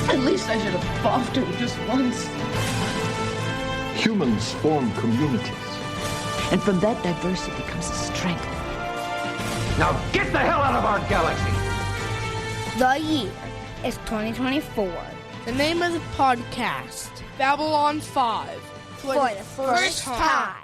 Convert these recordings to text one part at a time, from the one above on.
At least I should have buffed him just once. Humans form communities. And from that diversity comes a strength. Now get the hell out of our galaxy! The year is 2024. The name of the podcast, Babylon 5. For the first time.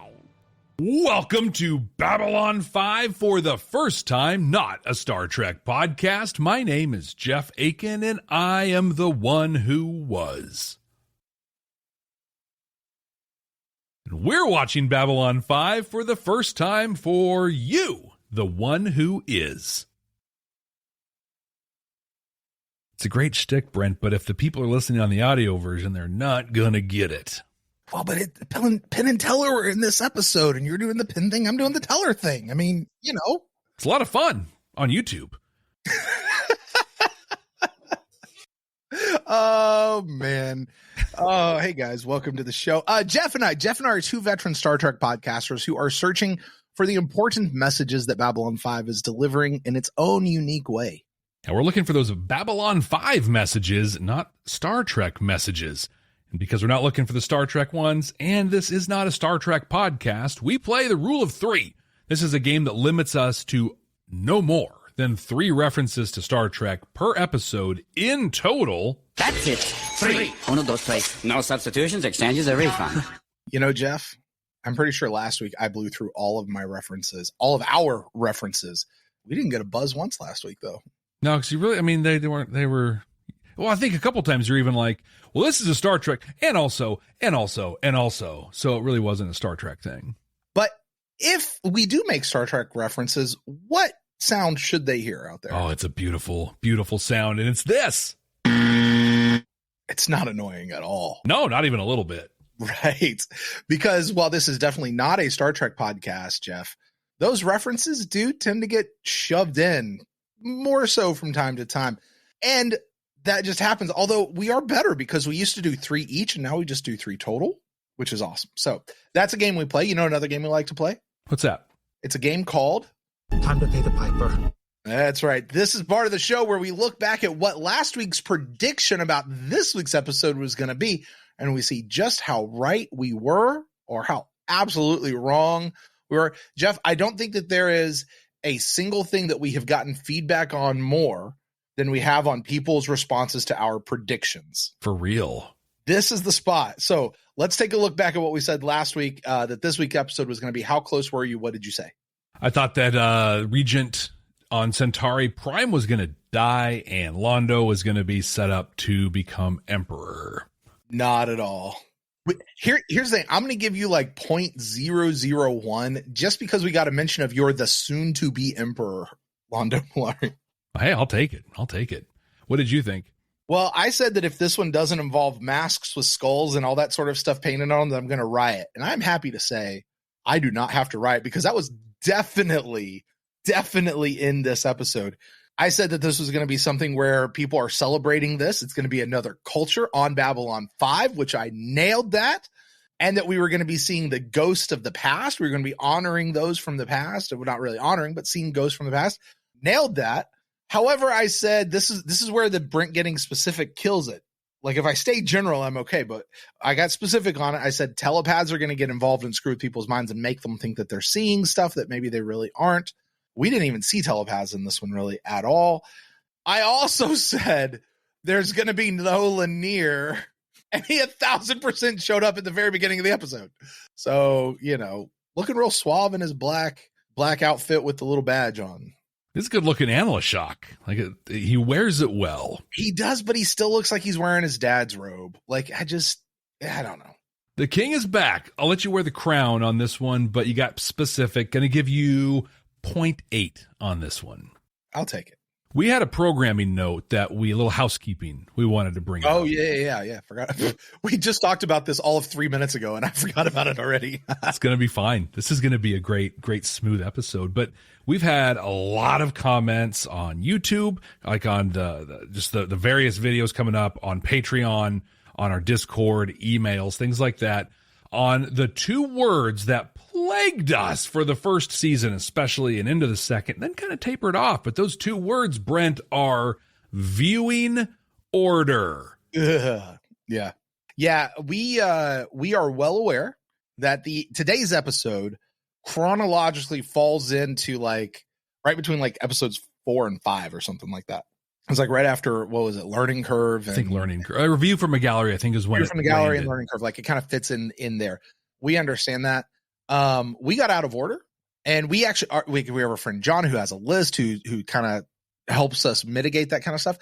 Welcome to Babylon 5 for the first time, not a Star Trek podcast. My name is Jeff Akin, and I am the one who was. And we're watching Babylon 5 for the first time for you, the one who is. It's a great shtick, Brent, but if the people are listening on the audio version, they're not going to get it. Well, but Penn and Teller were in this episode, and you're doing the Penn thing, I'm doing the Teller thing. I mean, you know. It's a lot of fun on YouTube. Oh, man. Oh, hey, guys. Welcome to the show. Jeff and I are two veteran Star Trek podcasters who are searching for the important messages that Babylon 5 is delivering in its own unique way. And we're looking for those Babylon 5 messages, not Star Trek messages. And because we're not looking for the Star Trek ones, and this is not a Star Trek podcast, we play the rule of 3. This is a game that limits us to no more than 3 references to Star Trek per episode in total. That's it. 3. Uno, dos, tres. No substitutions, exchanges, a refund. You know, Jeff, I'm pretty sure last week I blew through all of my references, all of our references. We didn't get a buzz once last week, though. No, because you really, I mean, they were. Well, I think a couple times you're even like, well, this is a Star Trek, and also. So it really wasn't a Star Trek thing. But if we do make Star Trek references, what sound should they hear out there? Oh, it's a beautiful, beautiful sound, and it's this. It's not annoying at all. No, not even a little bit. Right. Because while this is definitely not a Star Trek podcast, Jeff, those references do tend to get shoved in more so from time to time. And that just happens. Although we are better because we used to do 3 each and now we just do 3 total, which is awesome. So that's a game we play. You know another game we like to play? What's that? It's a game called Time to Pay the Piper. That's right. This is part of the show where we look back at what last week's prediction about this week's episode was going to be. And we see just how right we were or how absolutely wrong we were. Jeff, I don't think that there is a single thing that we have gotten feedback on more than we have on people's responses to our predictions. For real. This is the spot. So let's take a look back at what we said last week, that this week's episode was going to be. How close were you? What did you say? I thought that Regent on Centauri Prime was going to die and Londo was going to be set up to become Emperor. Not at all. Here's the thing. I'm going to give you like 0.001 just because we got a mention of you're the soon to be Emperor, Londo Mollari. Hey, I'll take it. What did you think? Well, I said that if this one doesn't involve masks with skulls and all that sort of stuff painted on them, then I'm going to riot. And I'm happy to say I do not have to riot because that was definitely in this episode. I said that this was going to be something where people are celebrating this. It's going to be another culture on Babylon 5, which I nailed that. And that we were going to be seeing the ghost of the past. We were going to be honoring those from the past. Well, not really honoring, but seeing ghosts from the past. Nailed that. However, I said this is where the Brent getting specific kills it. Like if I stay general, I'm okay. But I got specific on it. I said telepaths are going to get involved and screw with people's minds and make them think that they're seeing stuff that maybe they really aren't. We didn't even see telepaths in this one really at all. I also said there's going to be no Lanier, and he 1,000% showed up at the very beginning of the episode. So, you know, looking real suave in his black outfit with the little badge on. This is good looking analyst shock. Like he wears it well. He does, but he still looks like he's wearing his dad's robe. Like I don't know. The king is back. I'll let you wear the crown on this one, but you got specific. Going to give you 0.8 on this one. I'll take it. We had a programming note that a little housekeeping we wanted to bring up. Oh, yeah. Forgot. We just talked about this all of 3 minutes ago, and I forgot about it already. It's going to be fine. This is going to be a great, smooth episode. But we've had a lot of comments on YouTube, like on the various videos coming up on Patreon, on our Discord, emails, things like that, on the 2 words that plagued us for the first season, especially, and into the second, then kind of tapered off. But those 2 words, Brent, are viewing order. Ugh. Yeah. We are well aware that today's episode chronologically falls into like right between like episodes 4 and 5 or something like that. It's like right after, what was it, Learning Curve? I think Learning Curve. A Review from a Gallery, I think, is when Review from a Gallery and Learning Curve. Like it kind of fits in there. We understand that. We got out of order, and we actually we have a friend John who has a list who kind of helps us mitigate that kind of stuff.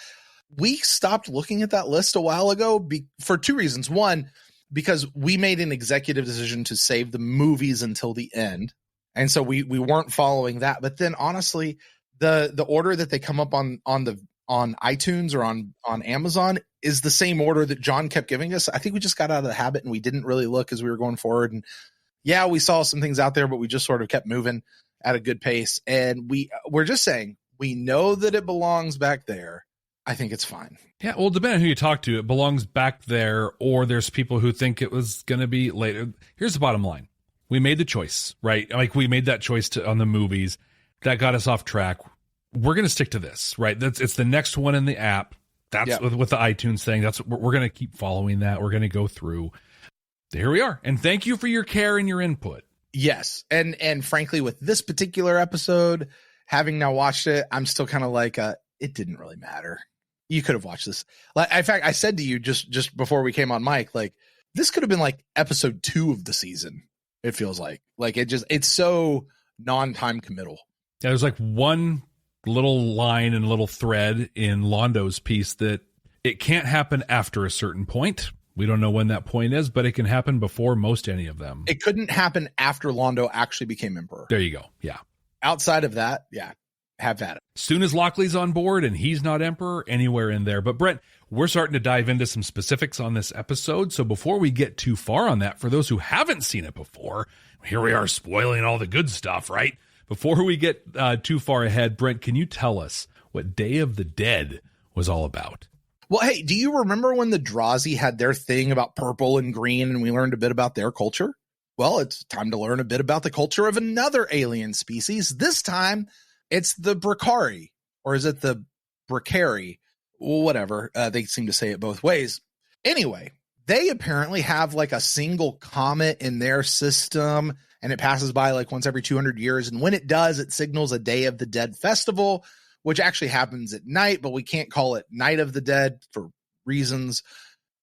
We stopped looking at that list a while ago for 2 reasons. One, because we made an executive decision to save the movies until the end, and so we weren't following that. But then honestly, the order that they come up on iTunes or on Amazon is the same order that John kept giving us. I think we just got out of the habit and we didn't really look as we were going forward. And yeah, we saw some things out there, but we just sort of kept moving at a good pace. And we're just saying, we know that it belongs back there. I think it's fine. Yeah, well, depending on who you talk to, it belongs back there, or there's people who think it was going to be later. Here's the bottom line. We made the choice, right? Like we made that choice on the movies. That got us off track. We're going to stick to this, right? It's the next one in the app. That's with the iTunes thing. We're going to keep following that. We're going to go through. Here we are. And thank you for your care and your input. Yes. And frankly, with this particular episode, having now watched it, I'm still kind of like, it didn't really matter. You could have watched this. Like, in fact, I said to you just before we came on mic, like this could have been like episode 2 of the season. It feels like it's so non-time committal. Yeah, there's like one little line and little thread in Londo's piece that it can't happen after a certain point. We don't know when that point is, but it can happen before most any of them. It couldn't happen after Londo actually became emperor. There you go. Yeah. Outside of that, yeah, have at it. Soon as Lochley's on board and he's not emperor, anywhere in there. But Brent, we're starting to dive into some specifics on this episode. So before we get too far on that, for those who haven't seen it before, here we are spoiling all the good stuff, right? Before we get too far ahead, Brent, can you tell us what Day of the Dead was all about? Well, hey, do you remember when the Drazi had their thing about purple and green and we learned a bit about their culture? Well, it's time to learn a bit about the culture of another alien species. This time, it's the Brakiri, or is it the Brakiri? Whatever. They seem to say it both ways. Anyway, they apparently have like a single comet in their system, and it passes by like once every 200 years. And when it does, it signals a Day of the Dead festival, which actually happens at night, but we can't call it Night of the Dead for reasons.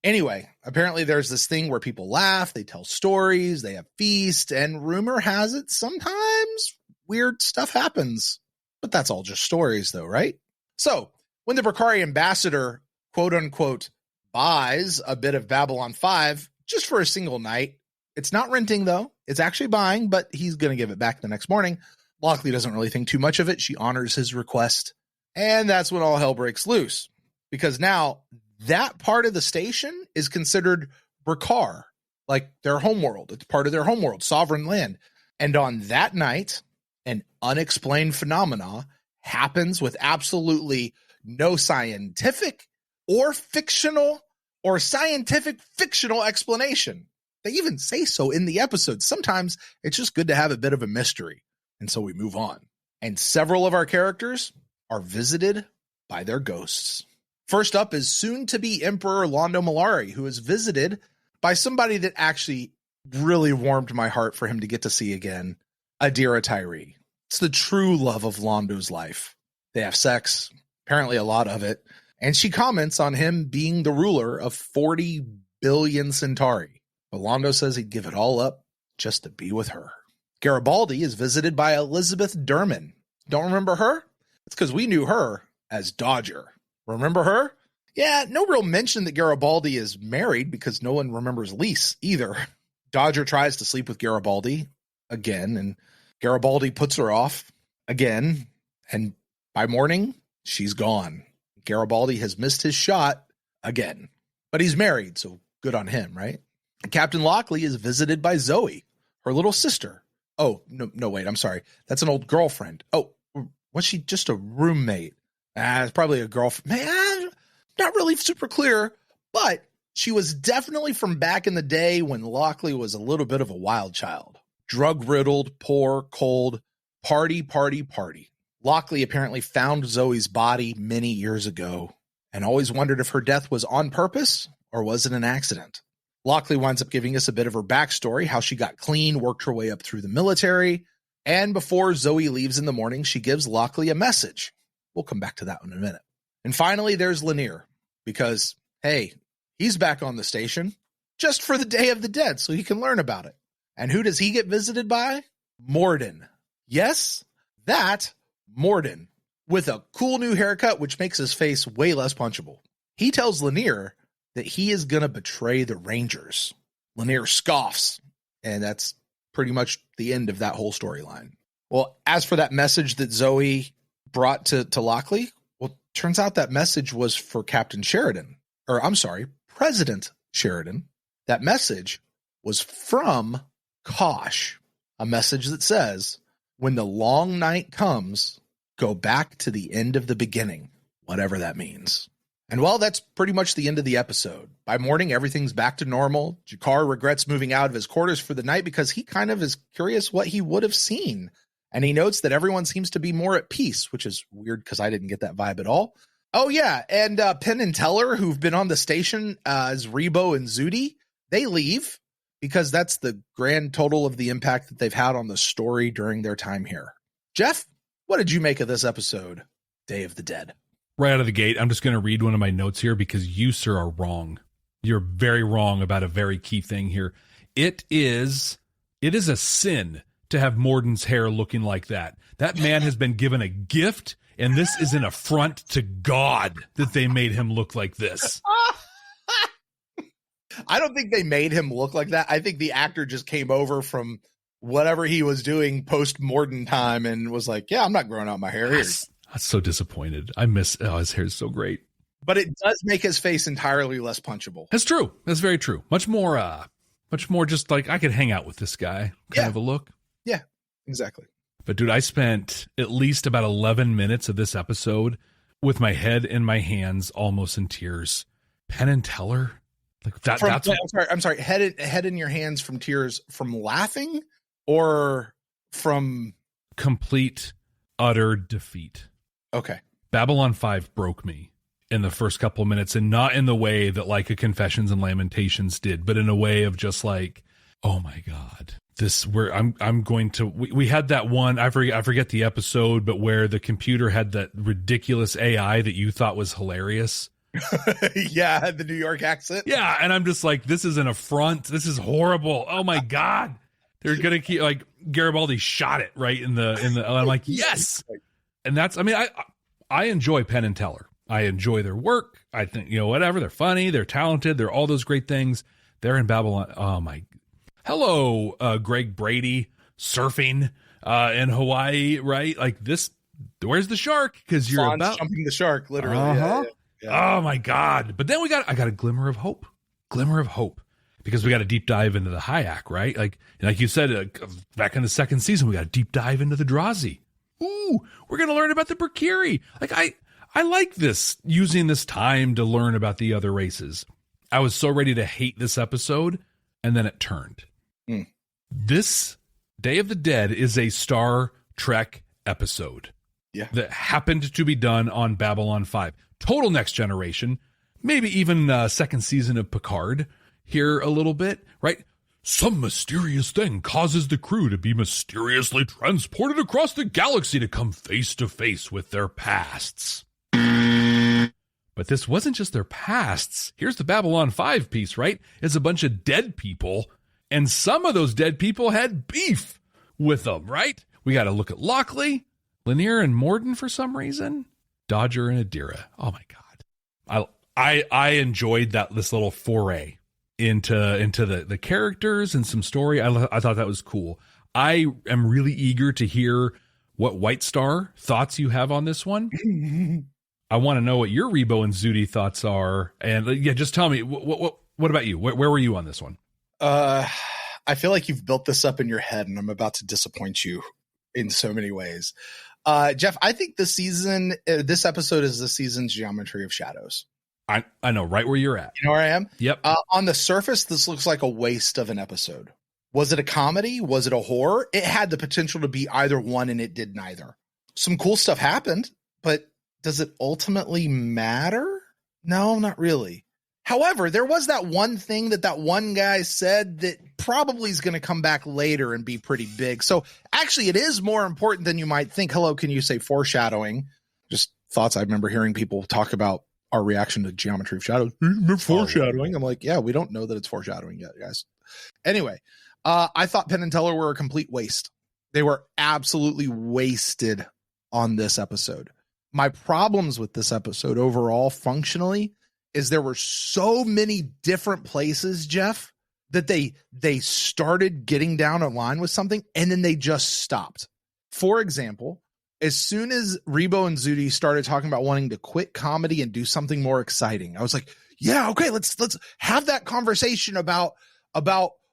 Anyway, apparently there's this thing where people laugh, they tell stories, they have feasts, and rumor has it sometimes weird stuff happens. But that's all just stories though, right? So when the Brakiri ambassador, quote unquote, buys a bit of Babylon 5 just for a single night, it's not renting though. It's actually buying, but he's going to give it back the next morning. Lochley doesn't really think too much of it. She honors his request. And that's when all hell breaks loose. Because now that part of the station is considered Brakar, like their homeworld. It's part of their homeworld, sovereign land. And on that night, an unexplained phenomena happens with absolutely no scientific or fictional or scientific fictional explanation. They even say so in the episode. Sometimes it's just good to have a bit of a mystery. And so we move on. And several of our characters are visited by their ghosts. First up is soon-to-be Emperor Londo Mollari, who is visited by somebody that actually really warmed my heart for him to get to see again, Adira Tyree. It's the true love of Londo's life. They have sex, apparently a lot of it, and she comments on him being the ruler of 40 billion Centauri. But Londo says he'd give it all up just to be with her. Garibaldi is visited by Elizabeth Derman. Don't remember her? It's because we knew her as Dodger. Remember her? Yeah, no real mention that Garibaldi is married because no one remembers Lise either. Dodger tries to sleep with Garibaldi again, and Garibaldi puts her off again, and by morning, she's gone. Garibaldi has missed his shot again. But he's married, so good on him, right? Captain Lochley is visited by Zoe, her little sister. Oh, no, wait, I'm sorry. That's an old girlfriend. Oh, was she just a roommate? It's probably a girlfriend. Man, not really super clear, but she was definitely from back in the day when Lochley was a little bit of a wild child. Drug-riddled, poor, cold, party. Lochley apparently found Zoe's body many years ago and always wondered if her death was on purpose or was it an accident. Lochley winds up giving us a bit of her backstory, how she got clean, worked her way up through the military, and before Zoe leaves in the morning, she gives Lochley a message. We'll come back to that in a minute. And finally, there's Lanier, because, hey, he's back on the station just for the Day of the Dead, so he can learn about it. And who does he get visited by? Morden. Yes, that Morden, with a cool new haircut, which makes his face way less punchable. He tells Lanier that he is going to betray the Rangers. Lanier scoffs, and that's pretty much the end of that whole storyline. Well, as for that message that Zoe brought to Lochley, well, turns out that message was for Captain Sheridan, or I'm sorry, President Sheridan. That message was from Kosh, a message that says, when the long night comes, go back to the end of the beginning, whatever that means. And well, that's pretty much the end of the episode. By morning, everything's back to normal. G'Kar regrets moving out of his quarters for the night because he kind of is curious what he would have seen. And he notes that everyone seems to be more at peace, which is weird because I didn't get that vibe at all. Oh, yeah. And Penn and Teller, who've been on the station as Rebo and Zudi, they leave because that's the grand total of the impact that they've had on the story during their time here. Jeff, what did you make of this episode, Day of the Dead? Right out of the gate, I'm just going to read one of my notes here because you, sir, are wrong. You're very wrong about a very key thing here. It is a sin to have Morden's hair looking like that. That man has been given a gift, and this is an affront to God that they made him look like this. I don't think they made him look like that. I think the actor just came over from whatever he was doing post Morden time and was like, yeah, I'm not growing out my hair here. I'm so disappointed. His hair is so great. But it does make his face entirely less punchable. That's true. That's very true. Much more just like I could hang out with this guy kind of a look. Yeah, exactly. But dude, I spent at least about 11 minutes of this episode with my head in my hands, almost in tears. Penn and Teller, like that. I'm sorry. Head in your hands from tears from laughing or from complete, utter defeat. Okay. Babylon 5 broke me in the first couple of minutes, and not in the way that like a Confessions and Lamentations did, but in a way of just like, oh my God, we had that one, I forget the episode, but where the computer had that ridiculous AI that you thought was hilarious. Yeah, the New York accent. Yeah, and I'm just like, this is an affront. This is horrible. Oh my God. They're gonna keep like Garibaldi shot it right in the I'm like, yes. And that's, I mean, I enjoy Penn and Teller. I enjoy their work. I think, whatever, they're funny, they're talented, they're all those great things. They're in Babylon. Oh my. Hello, Greg Brady surfing in Hawaii, right? Like this, where's the shark? Because you're about jumping the shark, literally. Yeah. Oh my God. But then I got a glimmer of hope, because we got a deep dive into the Hayek, right? Like you said, back in the second season, we got a deep dive into the Drazi. Ooh, we're going to learn about the Brakiri. Like I like this, using this time to learn about the other races. I was so ready to hate this episode, and then it turned. This Day of the Dead is a Star Trek episode that happened to be done on Babylon 5. Total Next Generation, maybe even second season of Picard here a little bit, right? Some mysterious thing causes the crew to be mysteriously transported across the galaxy to come face to face with their pasts. But this wasn't just their pasts. Here's the Babylon 5 piece, right? It's a bunch of dead people, and some of those dead people had beef with them, right? We got to look at Lochley, Lanier, and Morden for some reason. Dodger and Adira. Oh my God. I enjoyed this little foray into the characters and some story. I thought that was cool. I am really eager to hear what White Star thoughts you have on this one. I want to know what your Rebo and Zudi thoughts are. And just tell me, what about you? Where were you on this one? I feel like you've built this up in your head, and I'm about to disappoint you in so many ways. Jeff, I think this episode is the season's Geometry of Shadows. I know right where you're at. You know where I am? Yep. On the surface, this looks like a waste of an episode. Was it a comedy? Was it a horror? It had the potential to be either one, and it did neither. Some cool stuff happened, but does it ultimately matter? No, not really. However, there was that one thing that one guy said that probably is going to come back later and be pretty big. So actually, it is more important than you might think. Hello, can you say foreshadowing? Just thoughts. I remember hearing people talk about our reaction to Geometry of Shadows. Foreshadowing. I'm like, yeah, we don't know that it's foreshadowing yet, guys. Anyway, I thought Penn and Teller were a complete waste. They were absolutely wasted on this episode. My problems with this episode overall, functionally, is there were so many different places, Jeff, that they started getting down a line with something and then they just stopped. For example, as soon as Rebo and Zudi started talking about wanting to quit comedy and do something more exciting, I was like, yeah, okay, let's have that conversation about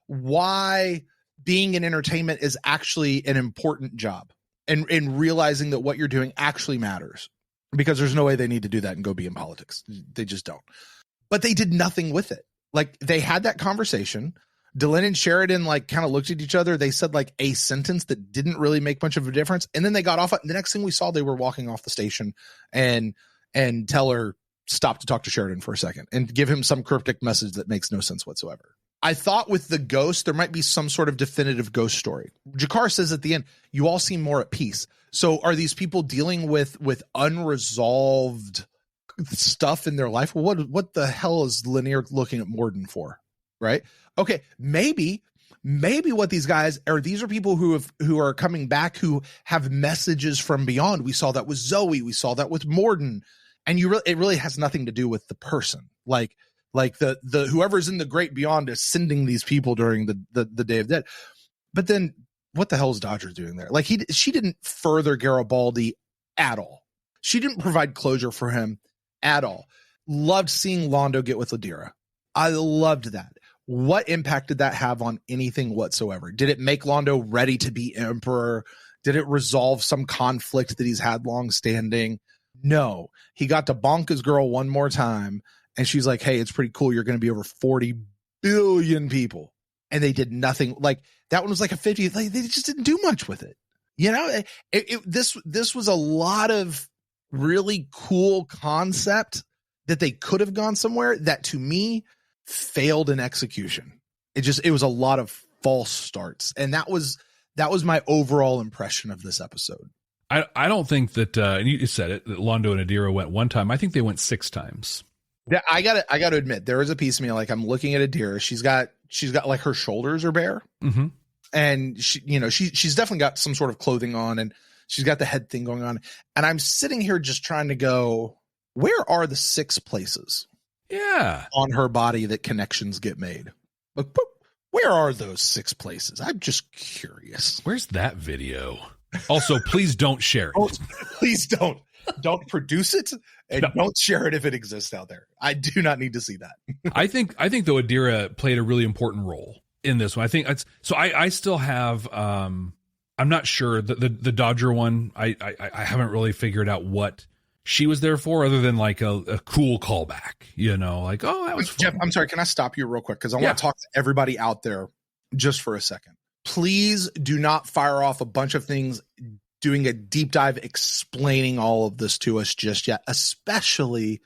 why being in entertainment is actually an important job and realizing that what you're doing actually matters, because there's no way they need to do that and go be in politics. They just don't. But they did nothing with it. Like, they had that conversation. Delenn and Sheridan like kind of looked at each other. They said like a sentence that didn't really make much of a difference. And then they got off. The next thing we saw, they were walking off the station, and Teller stopped to talk to Sheridan for a second and give him some cryptic message that makes no sense whatsoever. I thought with the ghost, there might be some sort of definitive ghost story. Jakar says at the end, you all seem more at peace. So are these people dealing with unresolved stuff in their life? Well, what the hell is Lanier looking at Morden for? Right? Okay, maybe what these guys are, these are people who are coming back who have messages from beyond. We saw that with Zoe, we saw that with Morden, and it really has nothing to do with the person. Like the whoever's in the great beyond is sending these people during the Day of Dead. But then what the hell is Dodger doing there? Like she didn't further Garibaldi at all. She didn't provide closure for him at all. Loved seeing Londo get with Ladira. I loved that. What impact did that have on anything whatsoever? Did it make Londo ready to be emperor? Did it resolve some conflict that he's had long standing? No. He got to bonk his girl one more time, and she's like, hey, it's pretty cool. You're going to be over 40 billion people. And they did nothing. Like, that one was like a 50. Like, they just didn't do much with it. You know, this was a lot of really cool concept that they could have gone somewhere that, to me, failed in execution. It was a lot of false starts. And that was my overall impression of this episode. I don't think that, and you said it, that Londo and Adira went one time. I think they went 6 times. Yeah, I gotta admit, there is a piece of me, like, I'm looking at Adira. She's got like, her shoulders are bare. Mm-hmm. And she's definitely got some sort of clothing on, and she's got the head thing going on. And I'm sitting here just trying to go, where are the 6 places? Yeah, on her body that connections get made. Like, where are those 6 places? I'm just curious. Where's that video? Also, please don't share it. Please don't produce it, and don't share it if it exists out there. I do not need to see that. I think though Adira played a really important role in this one. I think I still have I'm not sure the Dodger one. I haven't really figured out what she was there for, other than like a cool callback, like, oh, that was fun. Jeff, I'm sorry. Can I stop you real quick? Because I want to talk to everybody out there just for a second. Please do not fire off a bunch of things doing a deep dive explaining all of this to us just yet, especially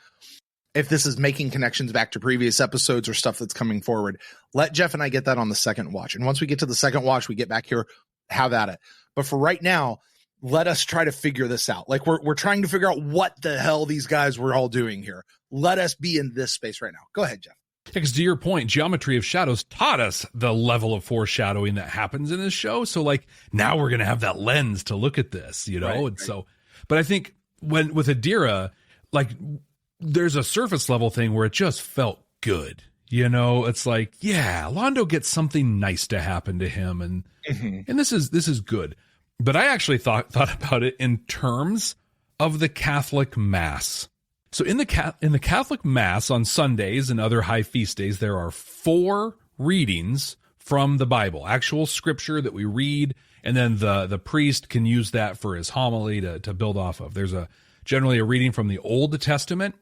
if this is making connections back to previous episodes or stuff that's coming forward. Let Jeff and I get that on the second watch. And once we get to the second watch, we get back here, have at it. But for right now, let us try to figure this out. Like, we're trying to figure out what the hell these guys were all doing here. Let us be in this space right now. Go ahead, Jeff. Because to your point, Geometry of Shadows taught us the level of foreshadowing that happens in this show. So, like, now we're going to have that lens to look at this, Right. So, but I think with Adira, like, there's a surface level thing where it just felt good. It's like, yeah, Londo gets something nice to happen to him. And, and this is good. But I actually thought about it in terms of the Catholic Mass. So in the Catholic Mass on Sundays and other high feast days, there are 4 readings from the Bible, actual scripture that we read, and then the priest can use that for his homily to build off of. There's generally a reading from the Old Testament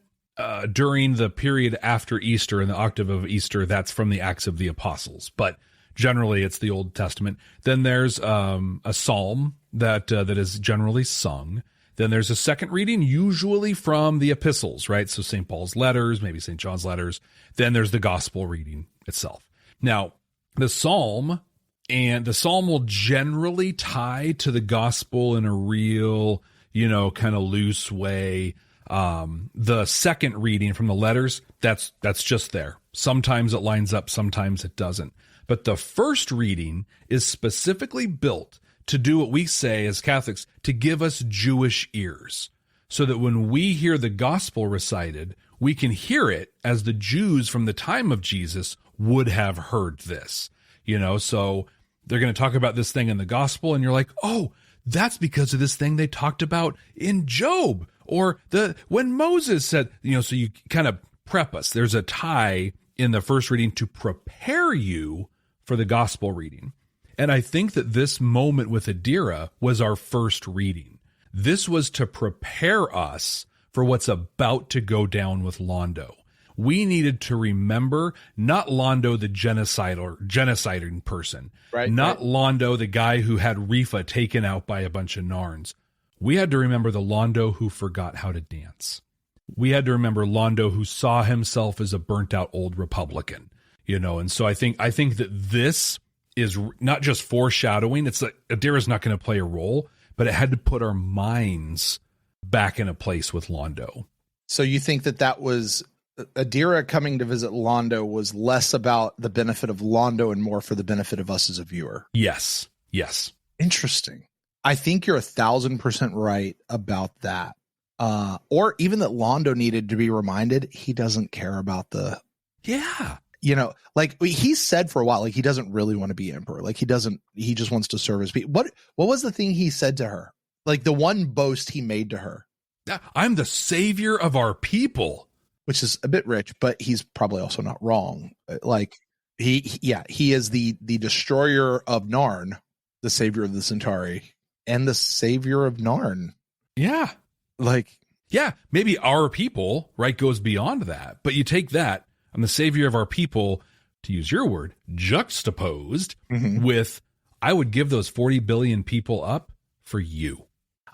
during the period after Easter, in the octave of Easter. That's from the Acts of the Apostles, but generally it's the Old Testament. Then there's a psalm that is generally sung. Then there's a second reading, usually from the epistles, right? So St. Paul's letters, maybe St. John's letters. Then there's the gospel reading itself. Now, the psalm will generally tie to the gospel in a real, kind of loose way. The second reading from the letters, that's just there. Sometimes it lines up, sometimes it doesn't. But the first reading is specifically built to do what we say as Catholics, to give us Jewish ears, so that when we hear the gospel recited, we can hear it as the Jews from the time of Jesus would have heard this. So they're going to talk about this thing in the gospel, and you're like, oh, that's because of this thing they talked about in Job, or when Moses said, so you kind of prep us. There's a tie in the first reading to prepare you for the gospel reading. And I think that this moment with Adira was our first reading. This was to prepare us for what's about to go down with Londo. We needed to remember not Londo, the genociding person, right? Not Londo, the guy who had Rifa taken out by a bunch of Narns. We had to remember the Londo who forgot how to dance. We had to remember Londo who saw himself as a burnt out old Republican, And so I think that this is not just foreshadowing. It's like Adira's not going to play a role, but it had to put our minds back in a place with Londo. So you think that was Adira coming to visit Londo was less about the benefit of Londo and more for the benefit of us as a viewer? Yes. Interesting. I think you're 1,000% right about that. Or even that Londo needed to be reminded he doesn't care about like he said for a while, like he doesn't really want to be emperor. Like he just wants to serve his people. What was the thing he said to her? Like the one boast he made to her. I'm the savior of our people. Which is a bit rich, but he's probably also not wrong. Like he is the destroyer of Narn, the savior of the Centauri, and the savior of Narn. Yeah. Maybe our people, right, goes beyond that. But you take that, I'm the savior of our people, to use your word, juxtaposed with, I would give those 40 billion people up for you.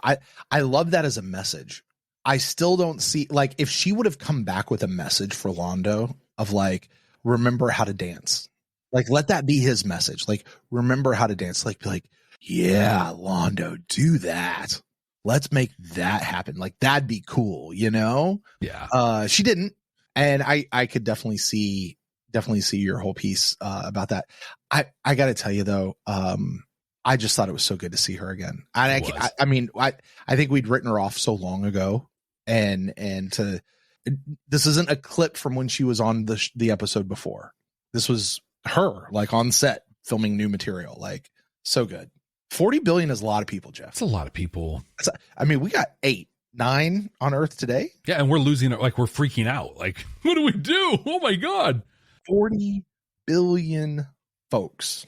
I love that as a message. I still don't see, like, if she would have come back with a message for Londo of like, remember how to dance. Like, let that be his message. Like, remember how to dance. Like, be like, yeah, Londo, do that. Let's make that happen. Like, that'd be cool, Yeah. She didn't. And I could definitely see your whole piece about that. I got to tell you though, I just thought it was so good to see her again. And I think we'd written her off so long ago, and this isn't a clip from when she was on the episode before. This was her like on set filming new material. Like, so good. 40 billion is a lot of people, Jeff. It's a lot of people. We got 9 on Earth today. Yeah, and we're losing it. Like, we're freaking out. Like, what do we do? Oh my God. 40 billion folks.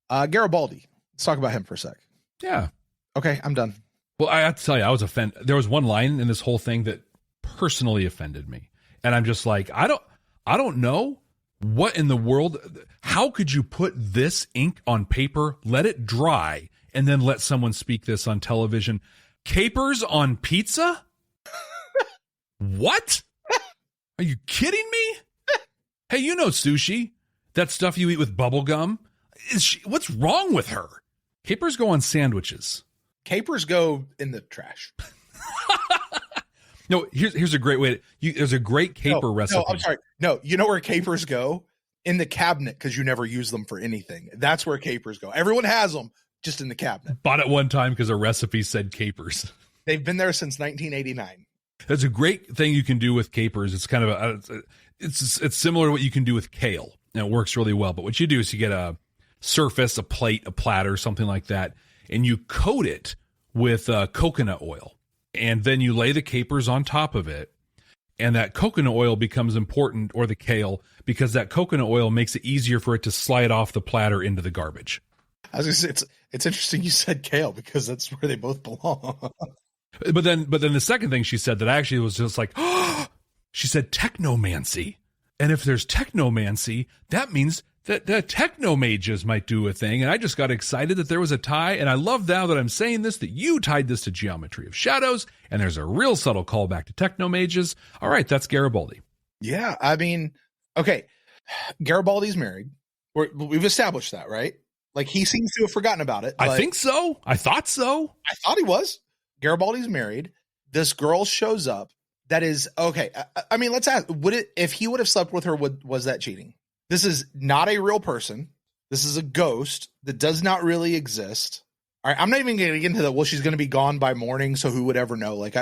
Garibaldi. Let's talk about him for a sec. Yeah. Okay, I'm done. Well, I have to tell you, I was offended. There was one line in this whole thing that personally offended me. And I'm just like, I don't know what in the world. How could you put this ink on paper, let it dry, and then let someone speak this on television? Capers on pizza? What? Are you kidding me? Hey, sushi, that stuff you eat with bubble gum. What's wrong with her? Capers go on sandwiches. Capers go in the trash. No, here's a great way. There's a great caper recipe. No, I'm sorry. No, you know where capers go? In the cabinet, because you never use them for anything. That's where capers go. Everyone has them, just in the cabinet. Bought it one time because a recipe said capers. They've been there since 1989. That's a great thing you can do with capers. It's kind of it's similar to what you can do with kale. And it works really well. But what you do is you get a surface, a plate, a platter, something like that, and you coat it with coconut oil. And then you lay the capers on top of it. And that coconut oil becomes important, or the kale, because that coconut oil makes it easier for it to slide off the platter into the garbage. I was gonna say, it's interesting you said kale, because that's where they both belong. But then the second thing she said that actually was just like, oh, she said technomancy. And if there's technomancy, that means that the techno mages might do a thing, and I just got excited that there was a tie, and I love now that I'm saying this, that you tied this to Geometry of Shadows, and there's a real subtle callback to techno mages. All right, that's Garibaldi. Yeah, I mean, okay, Garibaldi's married. We've established that, right? Like, he seems to have forgotten about it. I think so. I thought so. I thought he was. Garibaldi's married. This girl shows up. That is, okay, I mean, let's ask, if he would have slept with her, was that cheating? This is not a real person. This is a ghost that does not really exist. All right, I'm not even going to get into that. Well, she's going to be gone by morning, so who would ever know? Like,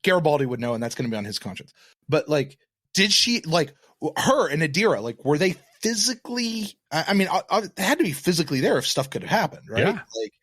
Garibaldi would know, and that's going to be on his conscience. But, like, did she, like, her and Adira, like, were they physically, I mean, it had to be physically there if stuff could have happened, right? Yeah. Like,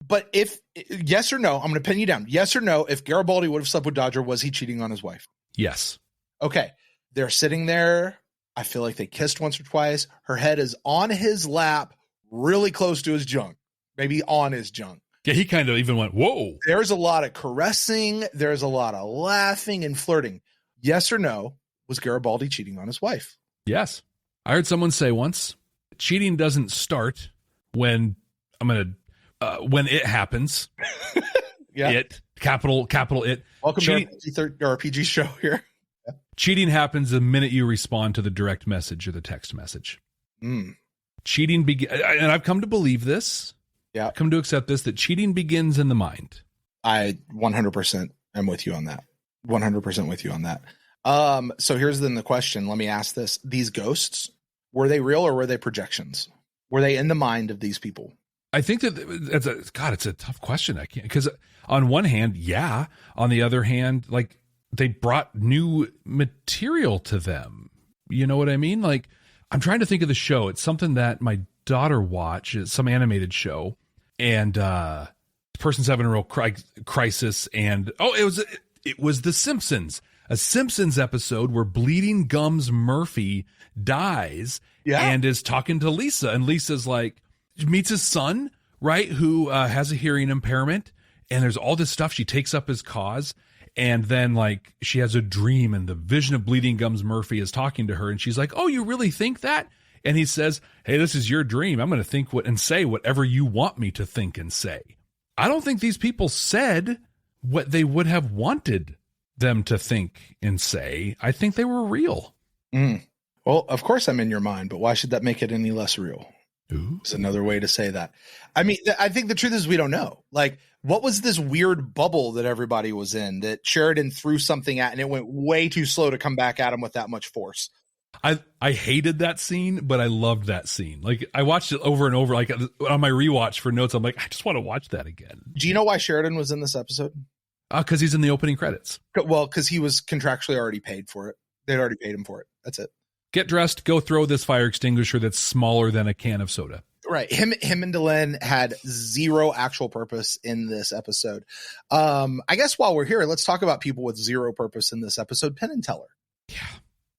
but if, yes or no, I'm going to pin you down. Yes or no, if Garibaldi would have slept with Dodger, was he cheating on his wife? Yes. Okay. They're sitting there. I feel like they kissed once or twice. Her head is on his lap, really close to his junk, maybe on his junk. Yeah, he kind of even went, whoa. There's a lot of caressing. There's a lot of laughing and flirting. Yes or no, was Garibaldi cheating on his wife? Yes. I heard someone say once, cheating doesn't start when when it happens. Yeah. It, capital it. Welcome cheating, to our PG show here. Cheating happens the minute you respond to the direct message or the text message. Cheating and I've come to believe this. Yeah. Come to accept this, that cheating begins in the mind. I 100% am with you on that. 100% with you on that. So here's then the question. Let me ask this. These ghosts, were they real or were they projections? Were they in the mind of these people? I think that it's a tough question. I can't, because on one hand, yeah. On the other hand, like, they brought new material to them. You know what I mean? Like, I'm trying to think of the show. It's something that my daughter watched. It's some animated show, and the person's having a real crisis. And it was The Simpsons. A Simpsons episode where Bleeding Gums Murphy dies and is talking to Lisa, and Lisa's like, meets his son, right, who has a hearing impairment, and there's all this stuff. She takes up his cause, and then, like, she has a dream, and the vision of Bleeding Gums Murphy is talking to her, and she's like, oh, you really think that? And he says, hey, this is your dream. I'm going to think and say whatever you want me to think and say. I don't think these people said what they would have wanted them to think and say. I think they were real. Well, of course I'm in your mind, but why should that make it any less real? It's another way to say that. I mean, I think the truth is we don't know. Like, what was this weird bubble that everybody was in that Sheridan threw something at, and it went way too slow to come back at him with that much force? I hated that scene, but I loved that scene. Like, I watched it over and over. Like, on my rewatch for notes, I'm like, I just want to watch that again. Do you know why Sheridan was in this episode? Because he's in the opening credits. Well, because he was contractually already paid for it. They'd already paid him for it. That's it. Get dressed, go throw this fire extinguisher that's smaller than a can of soda. Right. Him and Delenn had zero actual purpose in this episode. I guess while we're here, let's talk about people with zero purpose in this episode. Penn and Teller. Yeah.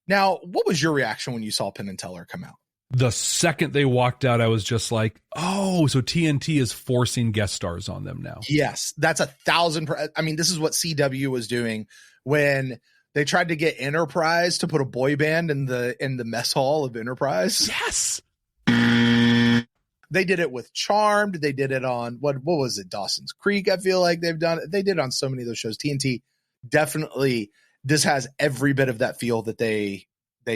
Now, what was your reaction when you saw Penn and Teller come out? The second they walked out, I was just like, oh, so TNT is forcing guest stars on them now. Yes, that's 1,000%. I mean, this is what CW was doing when they tried to get Enterprise to put a boy band in the mess hall of Enterprise. Yes. They did it with Charmed. They did it on what was it? Dawson's Creek. I feel like they did it on so many of those shows. TNT definitely, this has every bit of that feel that they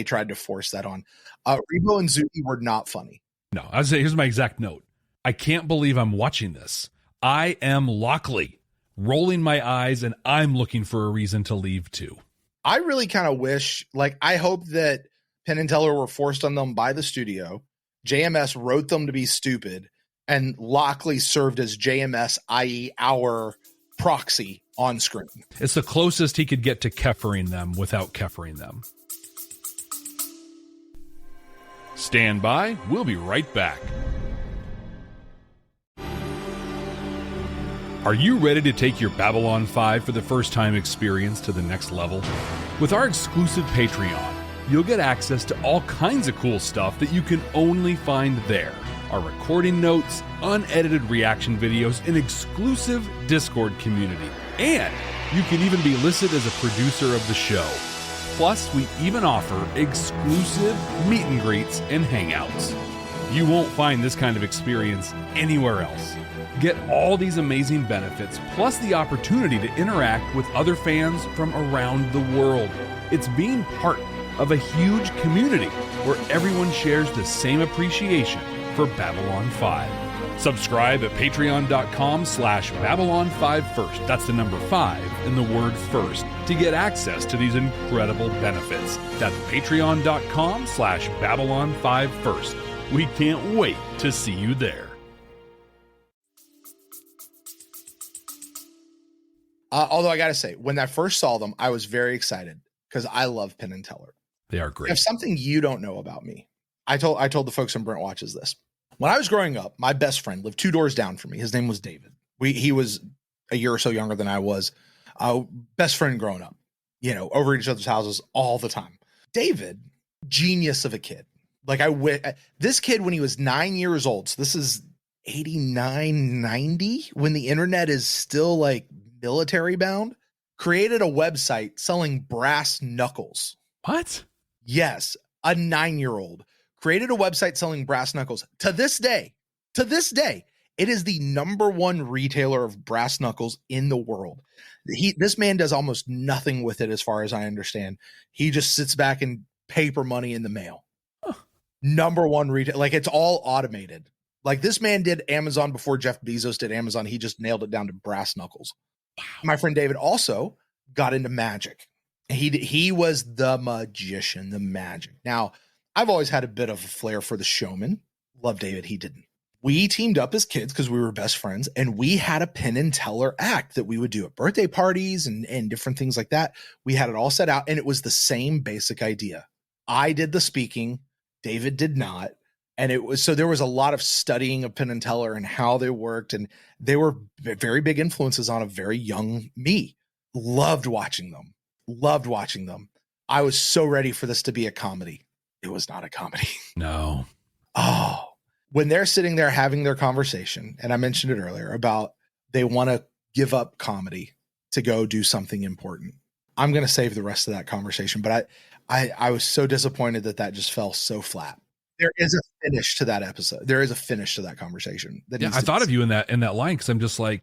tried to force that on. Rebo and Zuki were not funny. No, I would say, here's my exact note. I can't believe I'm watching this. I am Lochley, rolling my eyes, and I'm looking for a reason to leave too. I really kind of wish, like, I hope that Penn and Teller were forced on them by the studio. JMS wrote them to be stupid, and Lochley served as JMS, i.e. our proxy on screen. It's the closest he could get to Keffering them without Keffering them. Stand by. We'll be right back. Are you ready to take your Babylon 5 for the first time experience to the next level? With our exclusive Patreon, you'll get access to all kinds of cool stuff that you can only find there. Our recording notes, unedited reaction videos, an exclusive Discord community. And you can even be listed as a producer of the show. Plus, we even offer exclusive meet and greets and hangouts. You won't find this kind of experience anywhere else. Get all these amazing benefits, plus the opportunity to interact with other fans from around the world. It's being part of a huge community where everyone shares the same appreciation for Babylon 5. Subscribe at patreon.com/Babylon5First. That's the number 5 and the word first to get access to these incredible benefits. That's patreon.com/Babylon5First. We can't wait to see you there. Although I got to say, when I first saw them, I was very excited because I love Penn and Teller. They are great. If something you don't know about me, I told the folks on Brent watches this. When I was growing up, my best friend lived 2 doors down from me. His name was David. He was a year or so younger than I was. Best friend growing up, over at each other's houses all the time. David, genius of a kid. Like this kid, when he was 9 years old, so this is 89, 90, when the internet is still like military bound, created a website selling brass knuckles. What? Yes. A 9-year-old created a website selling brass knuckles. To this day, it is the #1 retailer of brass knuckles in the world. This man does almost nothing with it, as far as I understand. He just sits back and paper money in the mail. Huh. #1 retail, like it's all automated. Like this man did Amazon before Jeff Bezos did Amazon. He just nailed it down to brass knuckles. Wow. My friend David also got into magic. He was the magician, the magic. Now, I've always had a bit of a flair for the showman. Love David. He didn't. We teamed up as kids because we were best friends, and we had a Penn and Teller act that we would do at birthday parties and different things like that. We had it all set out, and it was the same basic idea. I did the speaking. David did not. And there was a lot of studying of Penn and Teller and how they worked. And they were very big influences on a very young me. Loved watching them. I was so ready for this to be a comedy. It was not a comedy. No. Oh, when they're sitting there having their conversation, and I mentioned it earlier about they want to give up comedy to go do something important. I'm going to save the rest of that conversation, but I was so disappointed that just fell so flat. There is a finish to that episode. There is a finish to that conversation. I thought of you in that line because I'm just like,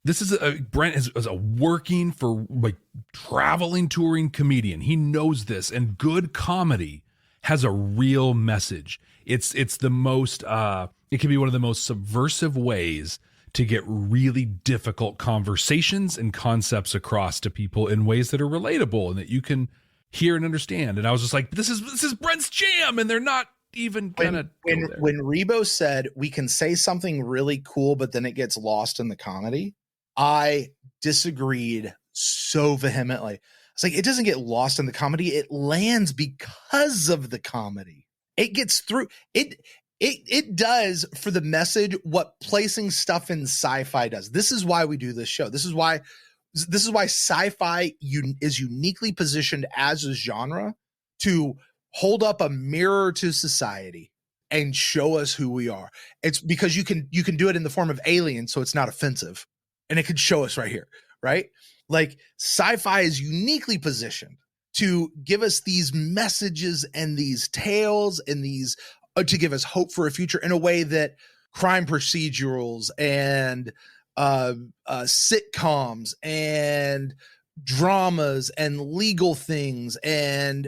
this is Brent is a working for like traveling touring comedian. He knows this, and good comedy has a real message. It's the most it can be one of the most subversive ways to get really difficult conversations and concepts across to people in ways that are relatable and that you can hear and understand. And I was just like, this is Brent's jam, and they're not even gonna when Rebo said we can say something really cool, but then it gets lost in the comedy, I disagreed so vehemently. It's like, it doesn't get lost in the comedy. It lands because of the comedy. It gets through. It does for the message what placing stuff in sci-fi does. This is why we do this show. This is why sci-fi is uniquely positioned as a genre to hold up a mirror to society and show us who we are. It's because you can do it in the form of aliens, so it's not offensive, and it could show us right here, right? Like sci-fi is uniquely positioned to give us these messages and these tales and these to give us hope for a future in a way that crime procedurals and sitcoms and dramas and legal things and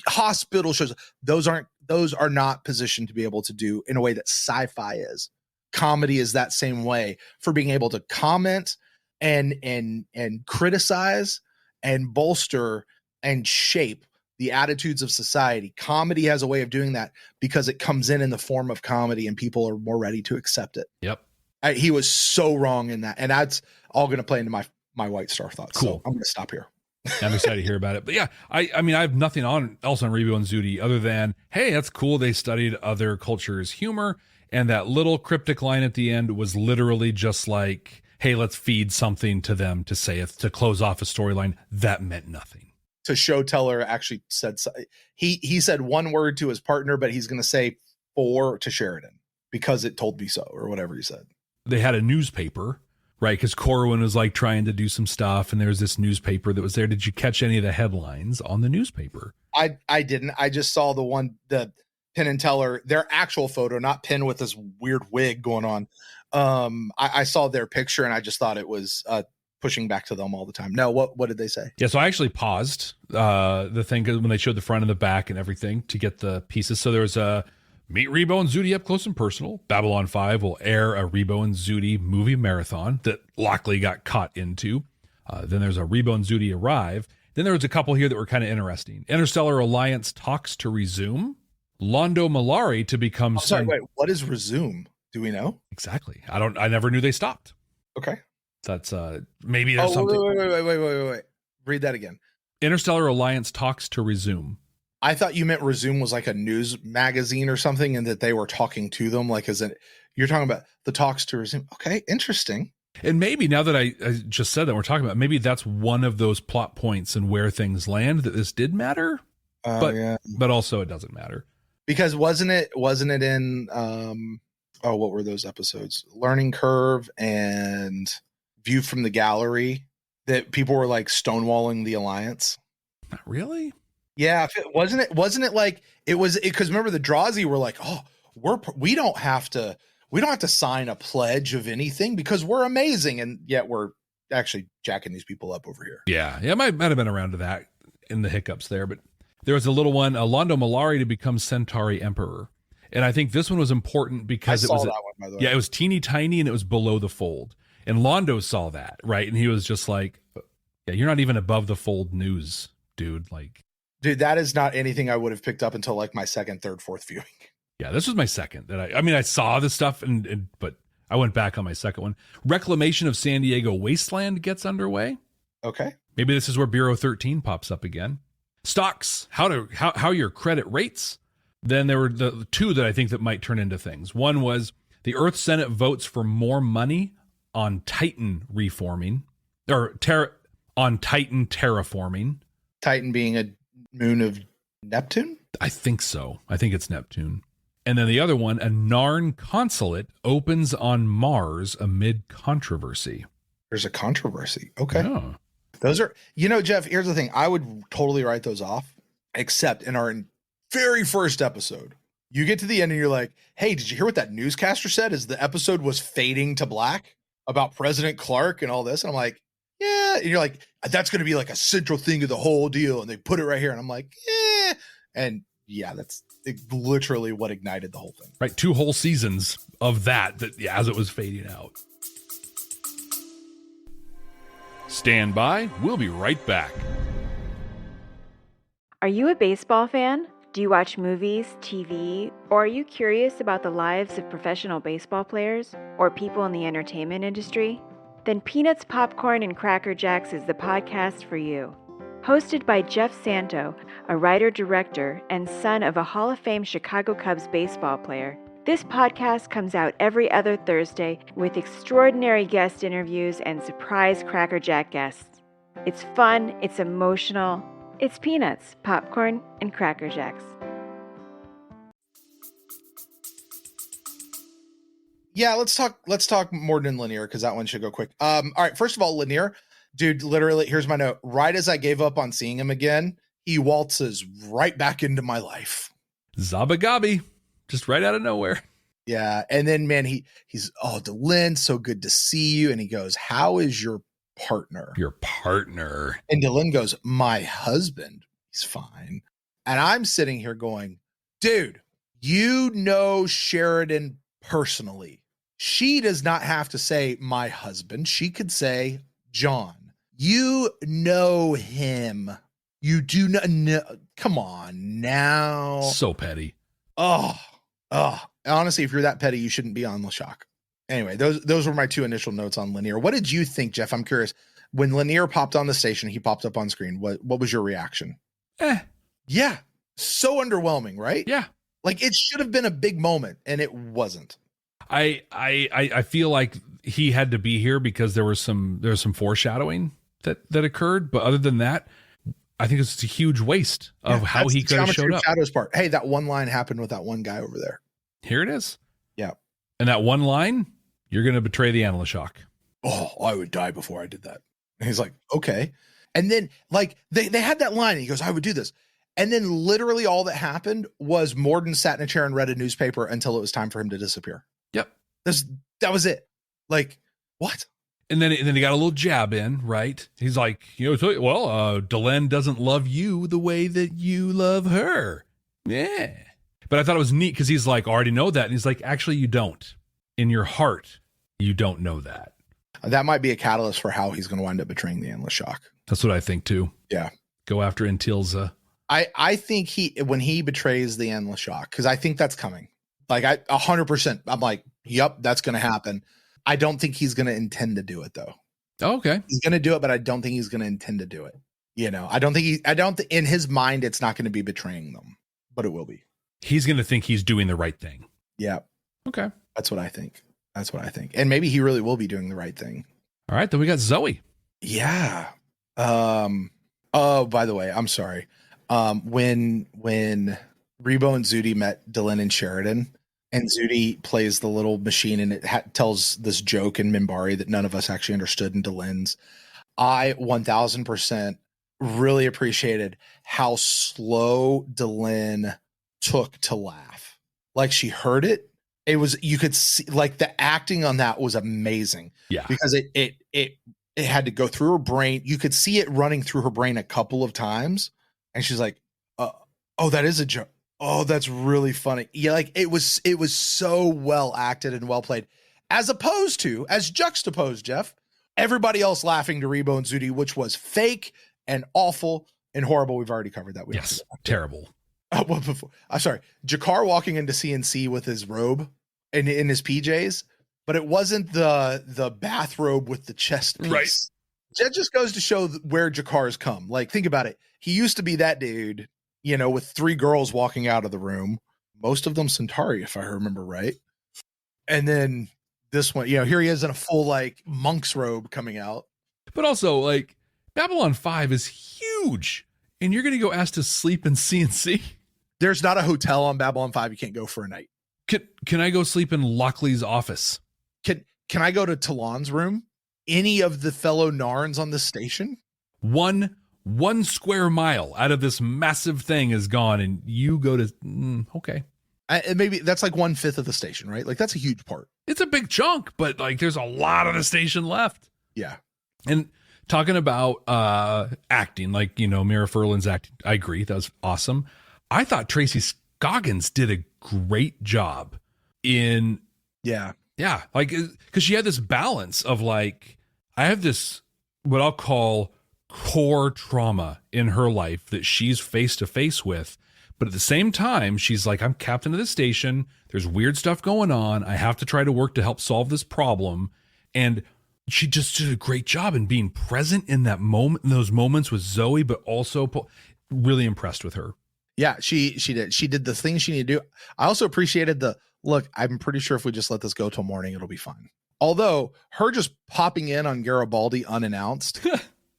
hospital shows, those are not positioned to be able to do in a way that sci-fi is. Comedy is that same way for being able to comment and criticize and bolster and shape the attitudes of society. Comedy has a way of doing that because it comes in the form of comedy and people are more ready to accept it. Yep. He was so wrong in that. And that's all going to play into my White Star thoughts. Cool. So I'm going to stop here. I'm excited to hear about it. But yeah, I mean, I have nothing else on Rebo and Zudi other than, hey, that's cool. They studied other cultures' humor. And that little cryptic line at the end was literally just like, hey, let's feed something to them to say it, to close off a storyline. That meant nothing. To show Teller actually said, he said one word to his partner, but he's going to say 4 to Sheridan because it told me so, or whatever he said. They had a newspaper right? Because Corwin was like trying to do some stuff, and there was this newspaper that was there. Did you catch any of the headlines on the newspaper? I didn't. I just saw the Penn and Teller, their actual photo, not Penn with this weird wig going on. I saw their picture and I just thought it was pushing back to them all the time. No, what did they say? Yeah, so I actually paused the thing when they showed the front and the back and everything to get the pieces. So there was a meet Rebo and Zudi up close and personal. Babylon 5 will air a Rebo and Zudi movie marathon that Lochley got caught into. Then there's a Rebo and Zudi arrive. Then there was a couple here that were kind of interesting. Interstellar Alliance talks to resume. Londo Mollari to become... Wait, what is resume? Do we know? Exactly. I never knew they stopped. Okay. That's maybe there's something. Wait. Read that again. Interstellar Alliance talks to resume. I thought you meant resume was like a news magazine or something and that they were talking to them. Like, you're talking about the talks to resume. Okay. Interesting. And maybe now that I just said that we're talking about, maybe that's one of those plot points and where things land that this did matter, but also it doesn't matter. Because wasn't it in, what were those episodes? Learning Curve and View from the Gallery that people were like stonewalling the Alliance? Not really. Yeah. Wasn't it like it was, because remember the Drazi were like, oh, we don't have to sign a pledge of anything because we're amazing. And yet we're actually jacking these people up over here. Yeah. It might have been around to that in the hiccups there, but there was a little one, Londo Mollari to become Centauri Emperor. And I think this one was important because it was, that one, by the way. Yeah, it was teeny tiny and it was below the fold. And Londo saw that, right? And he was just like, yeah, you're not even above the fold news, dude. Like, dude, that is not anything I would have picked up until like my second, third, fourth viewing. Yeah, this was my second. I saw the stuff, but I went back on my second one. Reclamation of San Diego Wasteland gets underway. Okay. Maybe this is where Bureau 13 pops up again. Stocks, how your credit rates. Then there were the two that I think that might turn into things. One was the Earth Senate votes for more money on Titan reforming, on Titan terraforming. Titan being a moon of Neptune? I think so. I think it's Neptune. And then the other one, a Narn consulate opens on Mars amid controversy. There's a controversy. Okay. Yeah. Those are, Jeff, here's the thing. I would totally write those off, except in our very first episode. You get to the end and you're like, hey, did you hear what that newscaster said as the episode was fading to black about President Clark and all this? And I'm like, yeah. And you're like, that's going to be like a central thing of the whole deal. And they put it right here. And I'm like, yeah. And yeah, that's literally what ignited the whole thing. Right. 2 whole seasons of that as it was fading out. Stand by. We'll be right back. Are you a baseball fan? Do you watch movies, TV, or are you curious about the lives of professional baseball players or people in the entertainment industry? Then Peanuts, Popcorn, and Cracker Jacks is the podcast for you. Hosted by Jeff Santo, a writer-director and son of a Hall of Fame Chicago Cubs baseball player, this podcast comes out every other Thursday with extraordinary guest interviews and surprise Cracker Jack guests. It's fun, it's emotional, it's Peanuts, Popcorn, and Cracker Jacks. Yeah, let's talk more than linear because that one should go quick. All right, first of all, linear, dude, literally, here's my note. Right as I gave up on seeing him again, he waltzes right back into my life. Zabagabi, just right out of nowhere. Yeah, and then man, he's Dylan, so good to see you. And he goes, "How is your partner?" Your partner. And Dylan goes, "My husband, he's fine." And I'm sitting here going, dude, you know Sheridan personally. She does not have to say my husband. She could say John. You know him. You do not know. Come on now. So petty. Oh. Honestly, if you're that petty, you shouldn't be on the shock. Anyway, those were my 2 initial notes on Lanier. What did you think, Jeff? I'm curious. When Lanier popped on the station, he popped up on screen. What was your reaction? Yeah. So underwhelming, right? Yeah. Like it should have been a big moment, and it wasn't. I feel like he had to be here because there was some foreshadowing that occurred. But other than that, I think it's a huge waste of how he could have showed up. Shadows part. Hey, that one line happened with that one guy over there. Here it is. Yeah. And that one line, you're going to betray the Analyshock. oh, I would die before I did that. And he's like, okay. And then like they had that line and he goes, I would do this. And then literally all that happened was Morden sat in a chair and read a newspaper until it was time for him to disappear. Yep. That was it. Like, what? And then he got a little jab in, right? He's like, Delenn doesn't love you the way that you love her. Yeah. But I thought it was neat because he's like, already know that. And he's like, actually, you don't. In your heart, you don't know that. That might be a catalyst for how he's going to wind up betraying the Endless Shock. That's what I think too. Yeah. Go after Intilza. I think when he betrays the Endless Shock, because I think that's coming. Like 100%. I'm like, yep, that's going to happen. I don't think he's going to intend to do it though. Okay. He's going to do it, but I don't think he's going to intend to do it. I don't think in his mind, it's not going to be betraying them, but it will be. He's going to think he's doing the right thing. Yeah. Okay. That's what I think. And maybe he really will be doing the right thing. All right. Then we got Zoe. Yeah. Oh, by the way, I'm sorry. When Rebo and Zudi met Delenn and Sheridan, and Zudi plays the little machine and it tells this joke in Minbari that none of us actually understood in Delenn's, I 1000% really appreciated how slow Delenn took to laugh. Like she heard it. It was, you could see like the acting on that was amazing. Yeah. Because it had to go through her brain. You could see it running through her brain a couple of times. And she's like, oh, that is a joke. Oh, that's really funny. Yeah. Like it was so well acted and well played as juxtaposed, Jeff, everybody else laughing to Rebo and Zudi, which was fake and awful and horrible. We've already covered that. Yes. Terrible. I'm sorry. Jakar walking into CNC with his robe and in his PJs, but it wasn't the bathrobe with the chest piece. Right. That just goes to show where Jakar's come. Like, think about it. He used to be that dude, with 3 girls walking out of the room, most of them Centauri, if I remember right. And then this one, here he is in a full like monk's robe coming out. But also like Babylon 5 is huge and you're going to go ask to sleep in CNC. There's not a hotel on Babylon 5 you can't go for a night. Can I go sleep in Lochley's office? Can I go to Talon's room? Any of the fellow Narns on the station? One square mile out of this massive thing is gone and you go to okay. Maybe that's like 1/5 of the station, right? Like that's a huge part. It's a big chunk, but like there's a lot of the station left. Yeah. And talking about acting, like, Mira Furlan's acting, I agree. That was awesome. I thought Tracy Scoggins did a great job in. Yeah. Yeah. Like, because she had this balance of like, I have this, what I'll call core trauma in her life that she's face to face with. But at the same time, she's like, I'm captain of the station. There's weird stuff going on. I have to try to work to help solve this problem. And she just did a great job in being present in that moment, in those moments with Zoe, but also really impressed with her. Yeah, she did. She did the thing she needed to do. I also appreciated look, I'm pretty sure if we just let this go till morning, it'll be fine. Although her just popping in on Garibaldi unannounced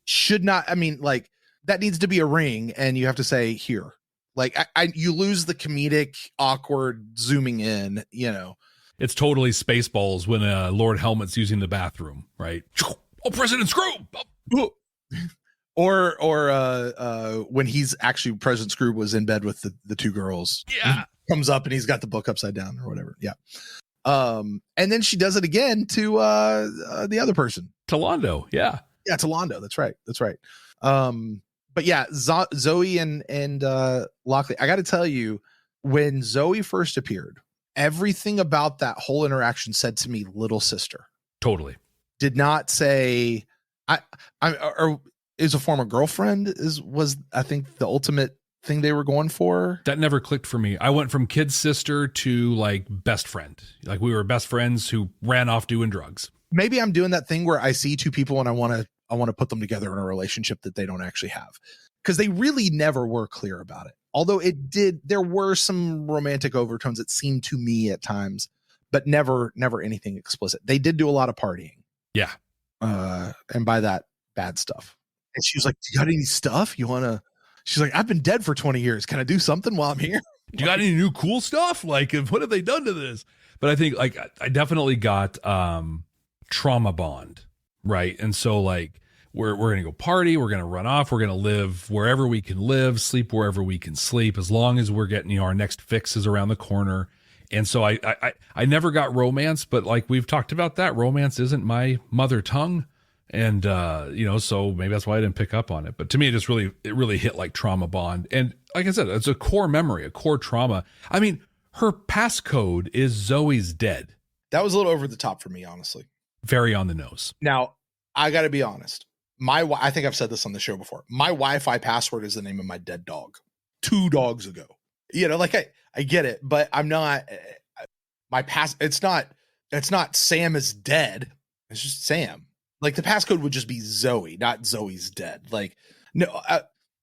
should not, like that needs to be a ring and you have to say here. Like you lose the comedic, awkward zooming in, It's totally Spaceballs when Lord Helmet's using the bathroom, right? Oh, President Scroob! Oh. Or when he's actually President Scroob was in bed with the 2 girls. Yeah. He comes up and he's got the book upside down or whatever. Yeah. And then she does it again to the other person. Talondo. Yeah. Yeah, Talondo. That's right. But yeah, Zoe and Lochley, I got to tell you, when Zoe first appeared, everything about that whole interaction said to me, little sister. Totally. Did not say, or is a former girlfriend was I think the ultimate thing they were going for. That never clicked for me. I went from kid sister to like best friend. Like we were best friends who ran off doing drugs. Maybe I'm doing that thing where I see 2 people and I want to put them together in a relationship that they don't actually have, because they really never were clear about it. Although there were some romantic overtones, it seemed to me at times, but never anything explicit. They did do a lot of partying. Yeah. And by that, bad stuff. And she was like, "You got any stuff you want to?" She's like, "I've been dead for 20 years. Can I do something while I'm here?" You got any new cool stuff? Like, what have they done to this? But I think like I definitely got trauma bond right? And so like we're going to go party, we're going to run off, we're going to live wherever we can live, sleep wherever we can sleep, as long as we're getting, you know, our next fix is around the corner. And so I never got romance, but like we've talked about that, romance isn't my mother tongue. And, you know, so maybe that's why I didn't pick up on it. But to me, it really hit like trauma bond. And like I said, it's a core memory, a core trauma. I mean, her passcode is Zoe's dead. That was a little over the top for me, honestly. Very on the nose. Now, I got to be honest. I think I've said this on the show before. My Wi-Fi password is the name of my dead dog 2 dogs ago. You know, like I get it, but I'm not, it's not Sam is dead. It's just Sam. Like the passcode would just be Zoe, not Zoe's dead. Like, no,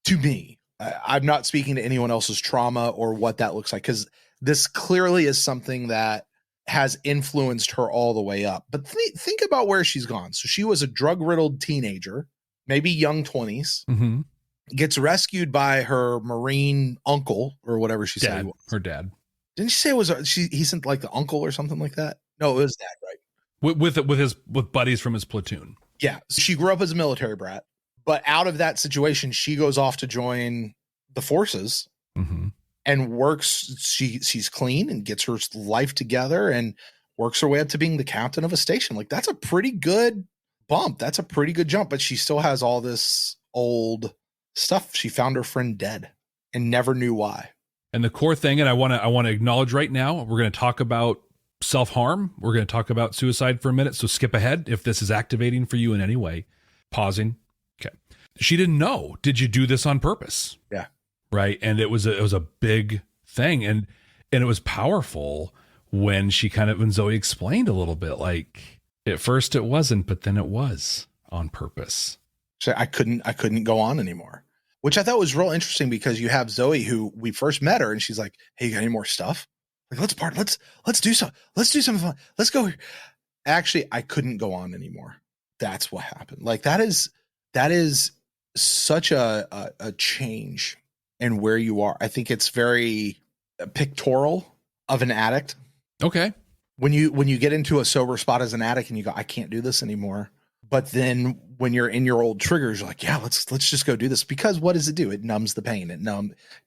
to me, I'm not speaking to anyone else's trauma or what that looks like, because this clearly is something that has influenced her all the way up. But think about where she's gone. So she was a drug-riddled teenager, maybe young 20s, gets rescued by her Marine uncle or whatever she said he was. Her dad. Didn't she say it was he sent like the uncle or something like that? No, it was dad, right? With buddies from his platoon. Yeah. So she grew up as a military brat, but out of that situation, she goes off to join the forces. And works, she's clean and gets her life together and works her way up to being the captain of a station. Like that's a pretty good bump. That's a pretty good jump, but she still has all this old stuff. She found her friend dead and never knew why. And the core thing, and I want to acknowledge right now, we're going to talk about self-harm. We're going to talk about suicide for a minute. So skip ahead if this is activating for you in any way. Pausing. Okay. She didn't know. Did you do this on purpose? Yeah. Right. And it was a big thing. And it was powerful when Zoe explained a little bit, like at first it wasn't, but then it was on purpose. So I couldn't go on anymore, which I thought was real interesting, because you have Zoe, who we first met her and she's like, hey, you got any more stuff? Like, let's party. Let's do something fun. Let's go here. Actually, I couldn't go on anymore. That's what happened. Like that is such a change in where you are. I think it's very pictorial of an addict. Okay. When you get into a sober spot as an addict and you go, I can't do this anymore. But then when you're in your old triggers, you're like, yeah, let's just go do this. Because what does it do? It numbs the pain. It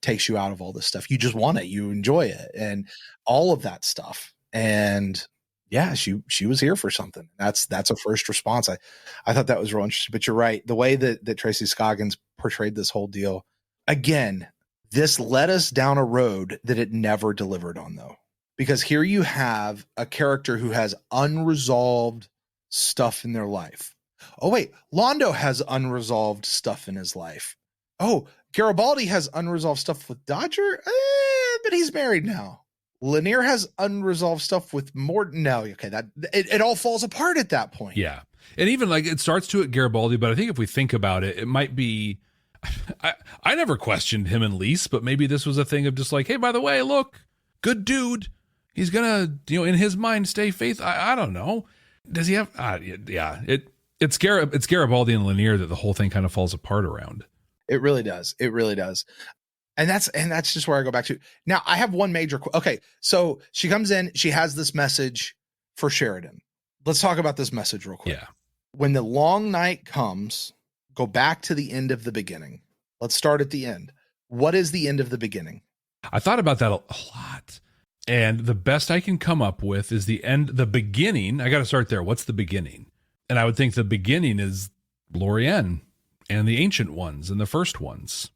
takes you out of all this stuff. You just want it. You enjoy it and all of that stuff. And yeah, she was here for something. That's a first response. I thought that was real interesting. But you're right. The way that Tracy Scoggins portrayed this whole deal, again, this led us down a road that it never delivered on, though. Because here you have a character who has unresolved stuff in their life. Oh, wait, Londo has unresolved stuff in his life. Oh, Garibaldi has unresolved stuff with Dodger, but he's married now. Lanier has unresolved stuff with Morton. No, okay, it all falls apart at that point. Yeah. And even like it starts to at Garibaldi, but I think if we think about it, it might be, I never questioned him and Lise, but maybe this was a thing of just like, hey, by the way, look, good dude. He's gonna, in his mind, stay faithful. I don't know. Does he have? Yeah. It's Garibaldi and Lanier that the whole thing kind of falls apart around. It really does. It really does. And that's just where I go back to. Now I have one major. Okay, so she comes in. She has this message for Sheridan. Let's talk about this message real quick. Yeah. When the long night comes, go back to the end of the beginning. Let's start at the end. What is the end of the beginning? I thought about that a lot. And the best I can come up with is the beginning. I got to start there. What's the beginning? And I would think the beginning is Lorien and the Ancient Ones and the first ones.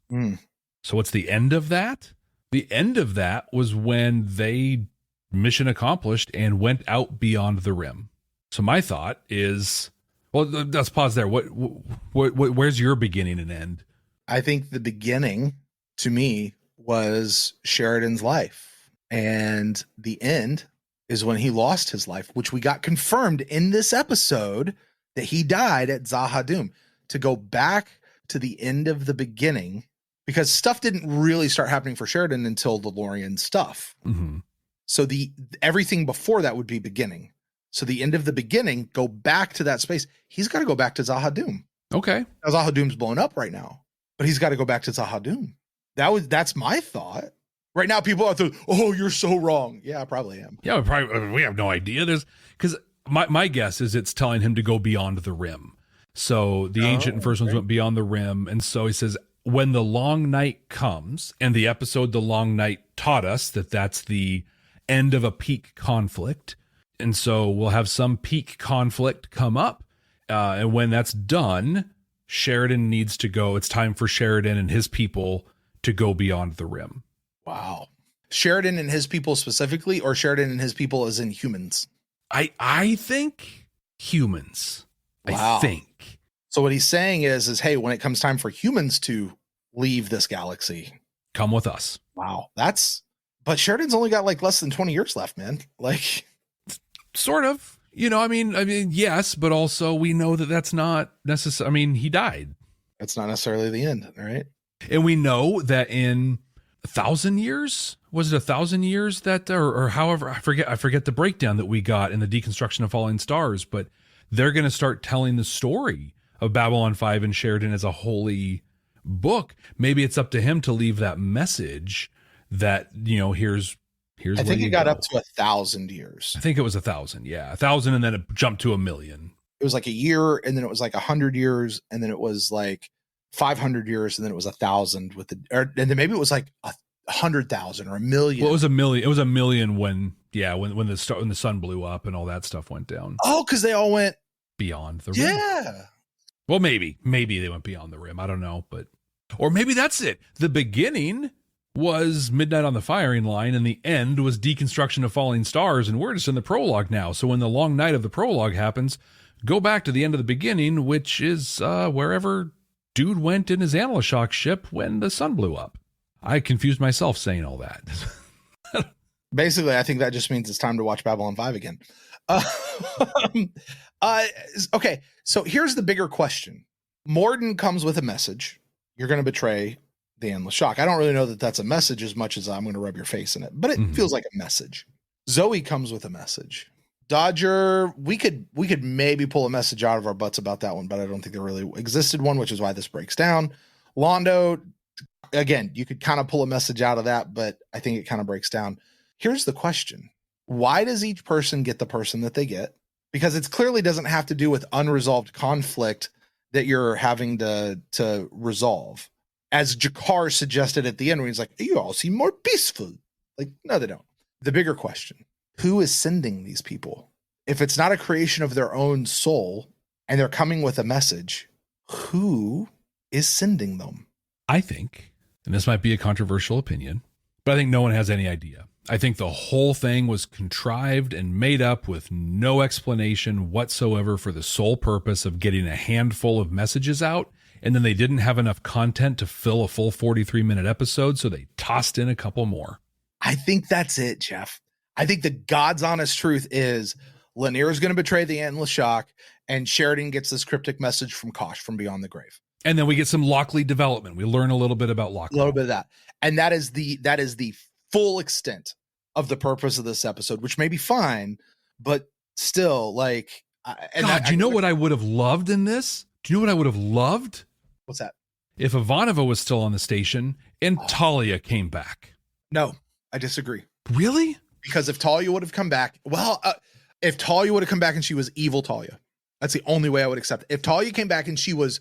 So what's the end of that? The end of that was when they mission accomplished and went out beyond the rim. So my thought is, well, let's pause there. Where's your beginning and end? I think the beginning to me was Sheridan's life. And the end is when he lost his life, which we got confirmed in this episode that he died at Zahadum. To go back to the end of the beginning, because stuff didn't really start happening for Sheridan until the Lorien stuff. Mm-hmm. So everything before that would be beginning. So the end of the beginning, go back to that space. He's got to go back to Zahadum. Okay. Now, Zahadum's blown up right now, but he's got to go back to Zahadum. That's my thought. Right now, people are thinking, oh, you're so wrong. Yeah, I probably am. Yeah, we have no idea. Because My guess is it's telling him to go beyond the rim. So the ancient and first ones went beyond the rim. And so he says, when the long night comes, and the episode The Long Night taught us that that's the end of a peak conflict. And so we'll have some peak conflict come up. And when that's done, Sheridan needs to go. It's time for Sheridan and his people to go beyond the rim. Wow. Sheridan and his people specifically, or Sheridan and his people as in humans? I think humans. Wow. I think. So what he's saying is, hey, when it comes time for humans to leave this galaxy, come with us. Wow. But Sheridan's only got like less than 20 years left, man. Like, sort of, I mean, yes, but also we know that that's not necessary. I mean, he died. That's not necessarily the end. Right. And we know that in 1,000 years, was it 1,000 years that, or however, I forget the breakdown that we got in the Deconstruction of Falling Stars, but they're going to start telling the story of Babylon 5 and Sheridan as a holy book. Maybe it's up to him to leave that message that, here's I think it got up to 1,000 years. I think it was 1,000. Yeah. 1,000. And then it jumped to 1,000,000. It was like a year. And then it was like 100 years. And then it was like 500 years. And then it was 1,000 and then maybe it was like 100,000 or 1,000,000. Well, it was 1,000,000. It was 1,000,000 when the sun blew up and all that stuff went down. Oh, because they all went beyond the rim. Yeah. Well, maybe they went beyond the rim. I don't know, or maybe that's it. The beginning was Midnight on the Firing Line, and the end was Deconstruction of Falling Stars, and we're just in the prologue now. So when the long night of the prologue happens, go back to the end of the beginning, which is wherever dude went in his Analoshock ship when the sun blew up. I confused myself saying all that. Basically, I think that just means it's time to watch Babylon 5 again. Okay, so here's the bigger question. Morden comes with a message. You're going to betray the Endless Shock. I don't really know that that's a message as much as I'm going to rub your face in it, but it feels like a message. Zoe comes with a message. Dodger, we could maybe pull a message out of our butts about that one, but I don't think there really existed one, which is why this breaks down. Londo, again, you could kind of pull a message out of that, but I think it kind of breaks down. Here's the question. Why does each person get the person that they get? Because it clearly doesn't have to do with unresolved conflict that you're having to resolve. As Jakar suggested at the end, when he's like, you all seem more peaceful. Like, no, they don't. The bigger question, who is sending these people? If it's not a creation of their own soul and they're coming with a message, who is sending them? I think, and this might be a controversial opinion, but I think no one has any idea. I think the whole thing was contrived and made up with no explanation whatsoever for the sole purpose of getting a handful of messages out. And then they didn't have enough content to fill a full 43-minute episode, so they tossed in a couple more. I think that's it, Jeff. I think the God's honest truth is Lanier is going to betray the Endless Shock, and Sheridan gets this cryptic message from Kosh from Beyond the Grave. And then we get some Lochley development. We learn a little bit about Lochley. A little bit of that. And that is the full extent of the purpose of this episode, which may be fine, but still, like... God, do you know what I would have loved in this? Do you know what I would have loved? What's that? If Ivanova was still on the station and Talia came back. No, I disagree. Really? Because if Talia would have come back, if Talia would have come back and she was evil Talia, that's the only way I would accept it. If Talia came back and she was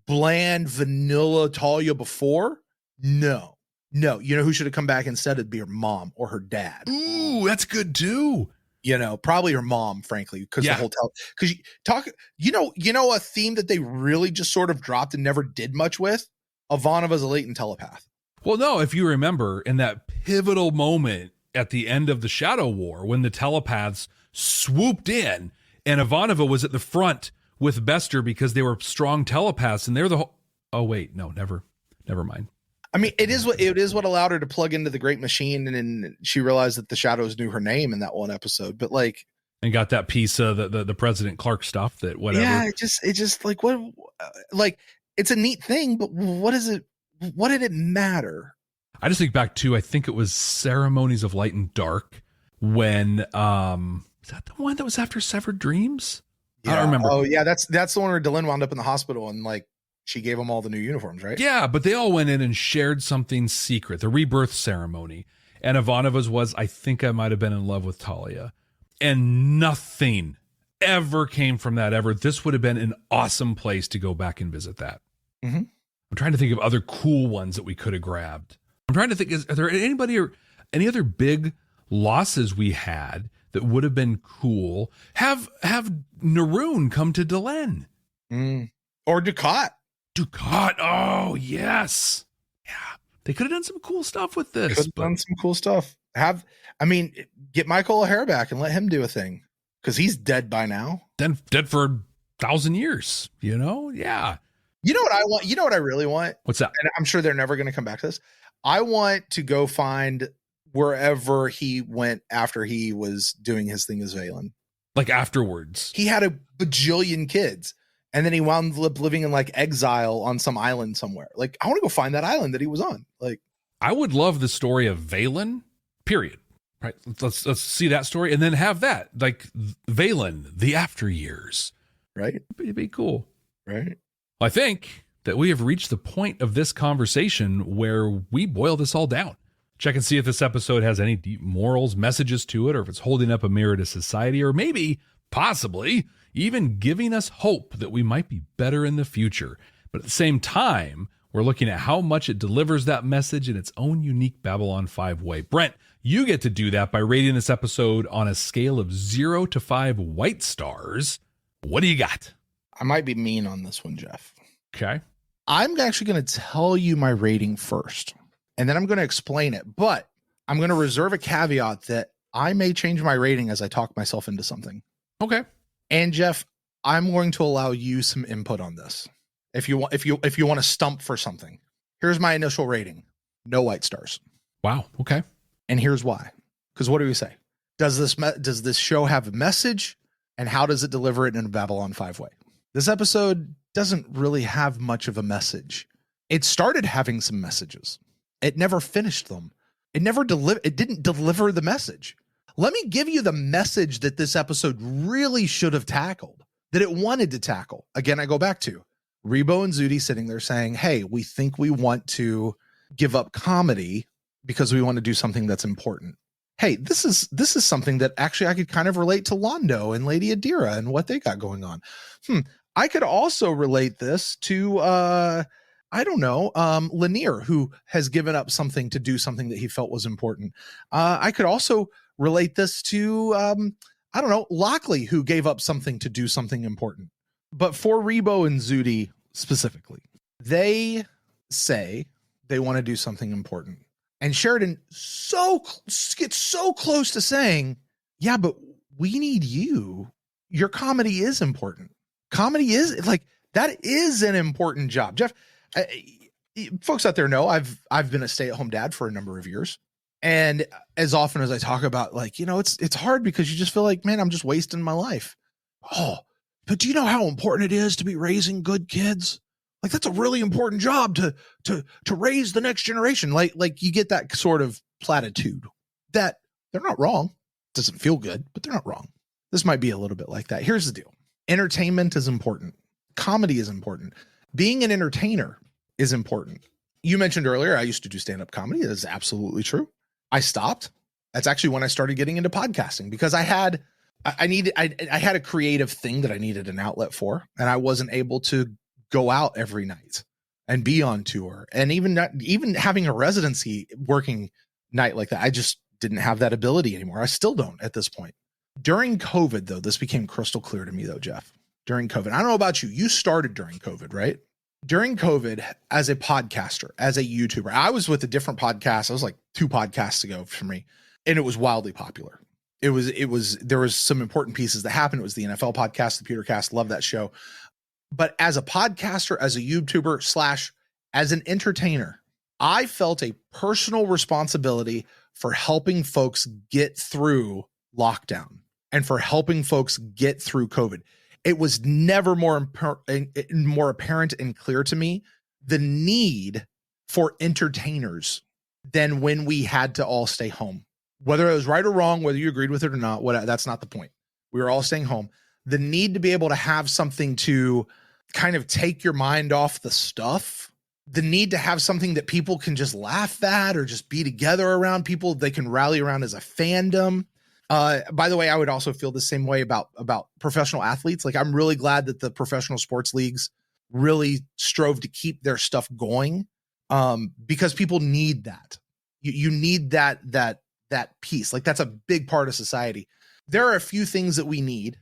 bland, vanilla Talia before, no. You know who should have come back instead? It'd be her mom or her dad. Ooh, that's good too. Probably her mom, frankly, because the whole because a theme that they really just sort of dropped and never did much with. Ivanova's a latent telepath. Well, no, if you remember in that pivotal moment at the end of the Shadow War, when the telepaths swooped in and Ivanova was at the front with Bester because they were strong telepaths and they're the whole. Oh wait, no, never mind. I mean, it is what allowed her to plug into the Great Machine, and she realized that the Shadows knew her name in that one episode. But and got that piece of the President Clark stuff that whatever. Yeah, it just like what, like it's a neat thing, but what is it? What did it matter? I just think back to I think it was Ceremonies of Light and Dark when is that the one that was after Severed Dreams? Yeah. I don't remember. Oh yeah, that's the one where Delenn wound up in the hospital and she gave them all the new uniforms, right? Yeah, but they all went in and shared something secret, the rebirth ceremony. And Ivanova's was, I think I might have been in love with Talia. And nothing ever came from that ever, this would have been an awesome place to go back and visit that. Mm-hmm. I'm trying to think of other cool ones that we could have grabbed. I'm trying to think, are there anybody or any other big losses we had that would have been cool? Have Naroon come to Delenn. Or Ducat. Ducat. Oh, yes. Yeah. They could have done some cool stuff with this. Could have done some cool stuff. Get Michael O'Hare back and let him do a thing. Because he's dead by now. Dead for 1,000 years, you know? Yeah. You know what I want? You know what I really want? What's that? And I'm sure they're never going to come back to this. I want to go find wherever he went after he was doing his thing as Valen. Like afterwards. He had a bajillion kids. And then he wound up living in like exile on some island somewhere. Like, I want to go find that island that he was on. Like, I would love the story of Valen, period. Right. Let's see that story and then have that, like Valen, the after years. Right. It'd be cool. Right. I think that we have reached the point of this conversation where we boil this all down. Check and see if this episode has any deep morals, messages to it, or if it's holding up a mirror to society, or maybe, possibly, even giving us hope that we might be better in the future. But at the same time, we're looking at how much it delivers that message in its own unique Babylon 5 way. Brent, you get to do that by rating this episode on a scale of 0 to 5 white stars. What do you got? I might be mean on this one, Jeff. Okay. I'm actually going to tell you my rating first, and then I'm going to explain it. But I'm going to reserve a caveat that I may change my rating as I talk myself into something. Okay. And Jeff, I'm going to allow you some input on this. If you want to stump for something, here's my initial rating: no white stars. Wow. Okay. And here's why. Because what do we say? Does this show have a message, and how does it deliver it in a Babylon 5 way? This episode doesn't really have much of a message. It started having some messages. It never finished them. It didn't deliver the message. Let me give you the message that this episode really should have tackled, that it wanted to tackle. Again, I go back to Rebo and Zudi sitting there saying, hey, we think we want to give up comedy because we want to do something that's important. Hey, this is something that actually I could kind of relate to Londo and Lady Adira and what they got going on. I could also relate this to, Lanier, who has given up something to do something that he felt was important. I could also relate this to, Lochley, who gave up something to do something important. But for Rebo and Zudi specifically, they say they want to do something important. And Sheridan gets so close to saying, yeah, but we need you. Your comedy is important. Comedy is that is an important job. Jeff, folks out there know I've been a stay-at-home dad for a number of years. And as often as I talk about, it's hard because you just feel like, man, I'm just wasting my life. Oh, but do you know how important it is to be raising good kids? Like, that's a really important job to raise the next generation. Like you get that sort of platitude that they're not wrong. Doesn't feel good, but they're not wrong. This might be a little bit like that. Here's the deal. Entertainment is important. Comedy is important. Being an entertainer is important. You mentioned earlier, I used to do stand-up comedy. That is absolutely true. I stopped. That's actually when I started getting into podcasting, because I had a creative thing that I needed an outlet for, and I wasn't able to go out every night and be on tour, and even having a residency working night like that. I just didn't have that ability anymore. I still don't at this point. During COVID, though, this became crystal clear to me, though, Jeff. During COVID, I don't know about you. You started during COVID, right? During COVID, as a podcaster, as a YouTuber, I was with a different podcast. I was like 2 podcasts ago for me, and it was wildly popular. There was some important pieces that happened. It was the NFL podcast, the Pewtercast. Love that show. But as a podcaster, as a YouTuber / as an entertainer, I felt a personal responsibility for helping folks get through lockdown and for helping folks get through COVID. It was never more apparent and clear to me the need for entertainers than when we had to all stay home. Whether it was right or wrong, whether you agreed with it or not, that's not the point. We were all staying home. The need to be able to have something to kind of take your mind off the stuff, the need to have something that people can just laugh at or just be together around, people they can rally around as a fandom. By the way, I would also feel the same way about professional athletes. Like, I'm really glad that the professional sports leagues really strove to keep their stuff going, because people need that. You need that piece. Like, that's a big part of society. There are a few things that we need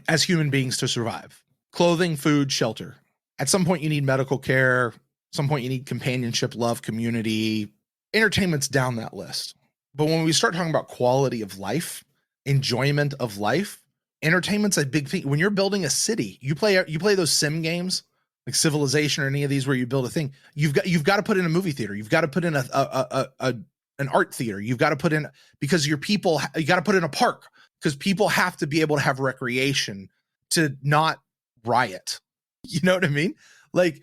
as human beings to survive: clothing, food, shelter. At some point, you need medical care. At some point, you need companionship, love, community. Entertainment's down that list. But when we start talking about quality of life, enjoyment of life, entertainment's a big thing. When you're building a city, you play those sim games like Civilization or any of these where you build a thing. You've got to put in a movie theater. You've got to put in an art theater. You've got to put in, because your people, you got to put in a park, because people have to be able to have recreation to not riot. You know what I mean? Like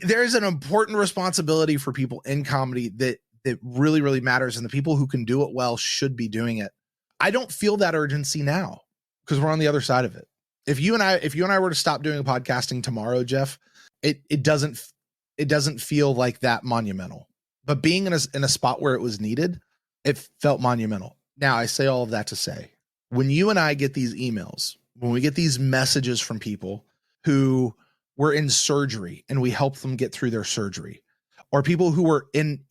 there's an important responsibility for people in comedy that really, really matters. And the people who can do it well should be doing it. I don't feel that urgency now because we're on the other side of it. If you and I were to stop doing podcasting tomorrow, Jeff, it doesn't feel like that monumental. But being in a spot where it was needed, it felt monumental. Now, I say all of that to say, when you and I get these emails, when we get these messages from people who were in surgery and we help them get through their surgery, or people who were in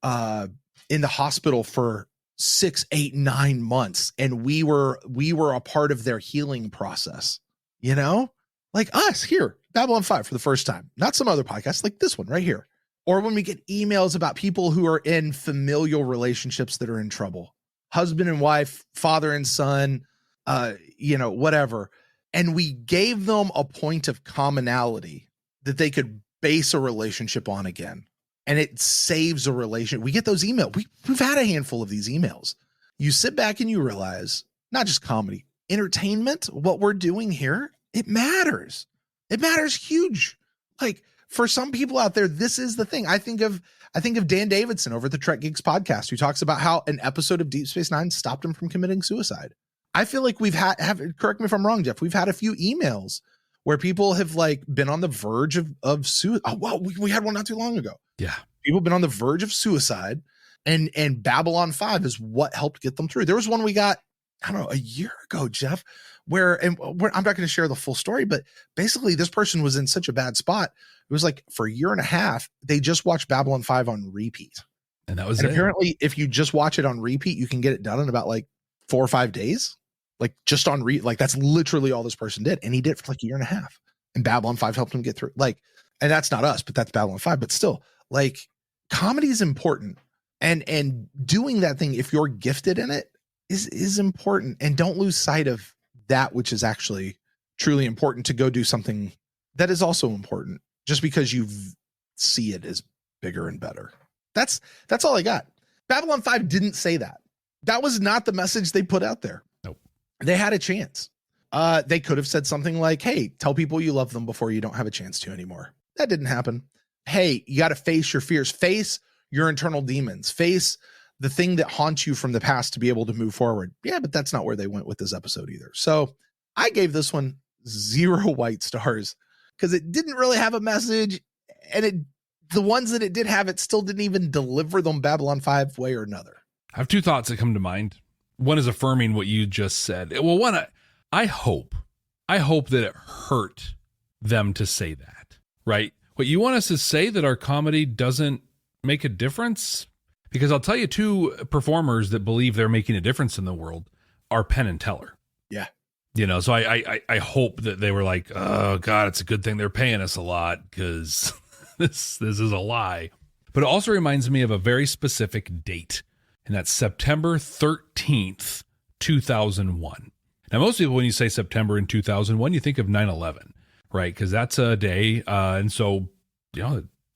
the hospital for 6, 8, 9 months, and we were a part of their healing process, like us here, Babylon 5 for the first time, not some other podcast like this one right here. Or when we get emails about people who are in familial relationships that are in trouble, husband and wife, father and son, whatever. And we gave them a point of commonality that they could base a relationship on again. And it saves a relation. We get those emails. We've had a handful of these emails. You sit back and you realize, not just comedy, entertainment, what we're doing here, it matters. It matters huge. Like, for some people out there, this is the thing. I think of Dan Davidson over at the Trek Geeks podcast, who talks about how an episode of Deep Space Nine stopped him from committing suicide. I feel like we've correct me if I'm wrong, Jeff, we've had a few emails where people have been on the verge of suicide. Oh, well, we had one not too long ago. Yeah. People have been on the verge of suicide, and Babylon 5 is what helped get them through. There was one we got, I don't know, a year ago, Jeff, where I'm not going to share the full story, but basically this person was in such a bad spot. It was like for a year and a half, they just watched Babylon 5 on repeat. And that was it. Apparently, if you just watch it on repeat, you can get it done in about 4 or 5 days. Just on that's literally all this person did. And he did it for a year and a half. And Babylon 5 helped him get through. And that's not us, but that's Babylon 5. But still, comedy is important. And doing that thing, if you're gifted in it, is important. And don't lose sight of that which is actually truly important, to go do something that is also important, just because you see it as bigger and better. That's all I got. Babylon 5 didn't say that. That was not the message they put out there. Nope. They had a chance. They could have said something like, hey, tell people you love them before you don't have a chance to anymore. That didn't happen. Hey, you got to face your fears, face your internal demons, face the thing that haunts you from the past to be able to move forward. Yeah, but that's not where they went with this episode either. So I gave this one 0 white stars because it didn't really have a message, and the ones that it did have, it still didn't even deliver them Babylon 5 way or another. I have 2 thoughts that come to mind. One is affirming what you just said. Well, one, I hope that it hurt them to say that, right? What you want us to say, that our comedy doesn't make a difference? Because I'll tell you, 2 performers that believe they're making a difference in the world are Penn and Teller. Yeah. So I hope that they were like, oh God, it's a good thing they're paying us a lot, because this is a lie. But it also reminds me of a very specific date, and that's September 13th, 2001. Now, most people, when you say September in 2001, you think of 9/11, right? Because that's a day. And so,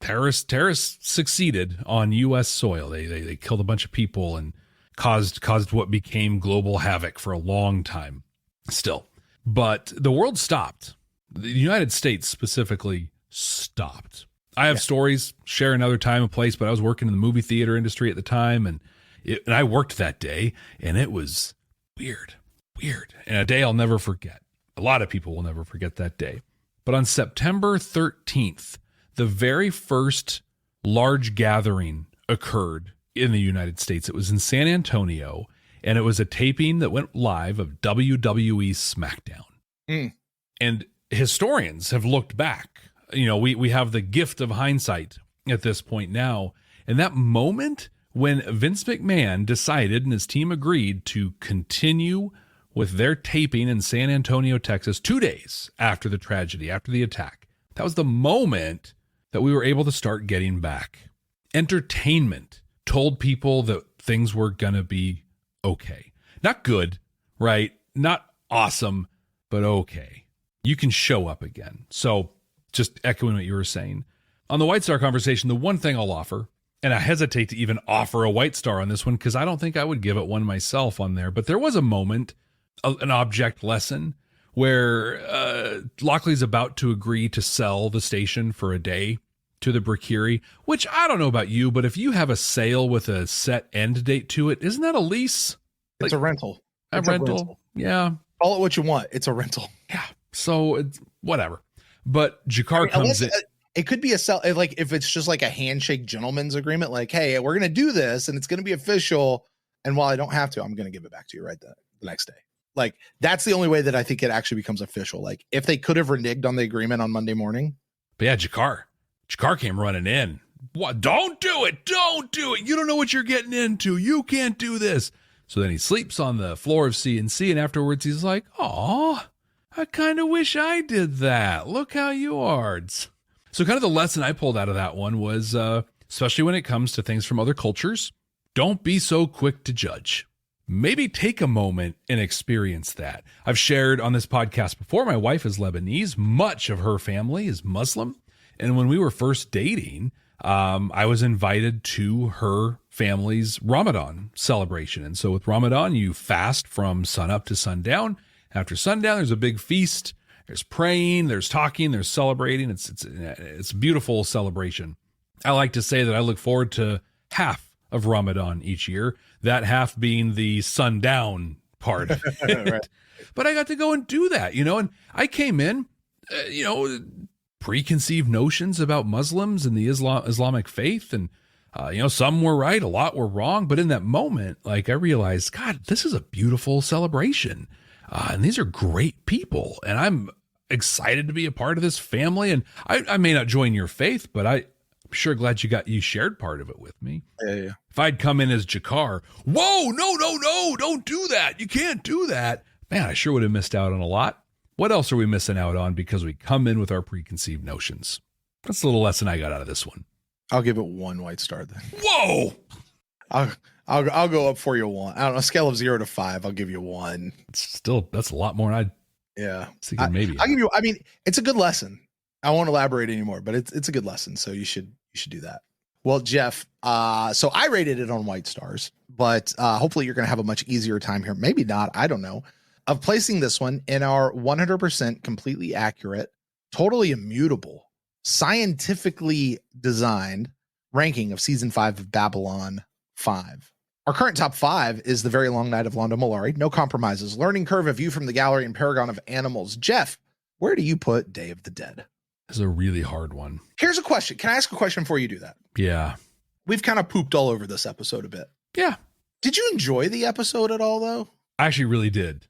terrorists succeeded on U.S. soil. They killed a bunch of people and caused what became global havoc for a long time still. But the world stopped. The United States specifically stopped. I have stories, share another time and place, but I was working in the movie theater industry at the time, and I worked that day, and it was weird. And a day I'll never forget. A lot of people will never forget that day. But on September 13th, the very first large gathering occurred in the United States. It was in San Antonio, and it was a taping that went live of WWE SmackDown. And historians have looked back. You know, we have the gift of hindsight at this point now. And that moment when Vince McMahon decided and his team agreed to continue with their taping in San Antonio, Texas, 2 days after the tragedy, after the attack, that was the moment that we were able to start getting back. Entertainment told people that things were going to be okay. Not good, right? Not awesome, but okay. You can show up again. So just echoing what you were saying. On the White Star conversation, the one thing I'll offer, and I hesitate to even offer a White Star on this one because I don't think I would give it one myself on there, but there was a moment, an object lesson, where Lochley's about to agree to sell the station for a day to the Brakiri, which I don't know about you, but if you have a sale with a set end date to it, isn't that a lease? It's a rental. A rental. Yeah. Call it what you want. It's a rental. Yeah. So it's whatever. But Jakar comes in. It could be a sell, like if it's just like a handshake gentleman's agreement, like, hey, we're going to do this and it's going to be official. And while I don't have to, I'm going to give it back to you right the next day. Like, that's the only way that I think it actually becomes official. Like, if they could have reneged on the agreement on Monday morning. But yeah, Jakar came running in. What? Don't do it. Don't do it. You don't know what you're getting into. You can't do this. So then he sleeps on the floor of CNC, and afterwards he's like, "Aw, I kind of wish I did that. Look how you are." So kind of the lesson I pulled out of that one was, especially when it comes to things from other cultures, don't be so quick to judge. Maybe take a moment and experience that. I've shared on this podcast before, my wife is Lebanese. Much of her family is Muslim. And when we were first dating, I was invited to her family's Ramadan celebration. And so with Ramadan, you fast from sunup to sundown. After sundown, there's a big feast. There's praying, there's talking, there's celebrating. It's a beautiful celebration. I like to say that I look forward to half of Ramadan each year, that half being the sundown part. Right. But I got to go and do that, and I came in, preconceived notions about Muslims and the Islamic faith. And, some were right, a lot were wrong. But in that moment, I realized, God, this is a beautiful celebration. And these are great people. And I'm excited to be a part of this family. And I may not join your faith, but I'm sure glad you shared part of it with me. Yeah. If I'd come in as Jakar, whoa, no, don't do that. You can't do that. Man, I sure would have missed out on a lot. What else are we missing out on because we come in with our preconceived notions? That's the little lesson I got out of this one. I'll give it 1 White Star then. Whoa! I'll go up for you 1. I don't know, scale of 0 to 5. I'll give you 1. That's a lot more than Yeah. Maybe. I'll give you, it's a good lesson. I won't elaborate anymore, but it's a good lesson. So you should do that. Well, Jeff, so I rated it on White Stars, but hopefully you're going to have a much easier time here. Maybe not. I don't know. Of placing this one in our 100% completely accurate, totally immutable, scientifically designed ranking of season 5 of Babylon 5. Our current top 5 is The Very Long Night of Londo Mollari, No Compromises, Learning Curve, A View from the Gallery, and Paragon of Animals. Jeff, where do you put Day of the Dead? This is a really hard one. Here's a question. Can I ask a question before you do that? Yeah. We've kind of pooped all over this episode a bit. Yeah. Did you enjoy the episode at all, though? I actually really did.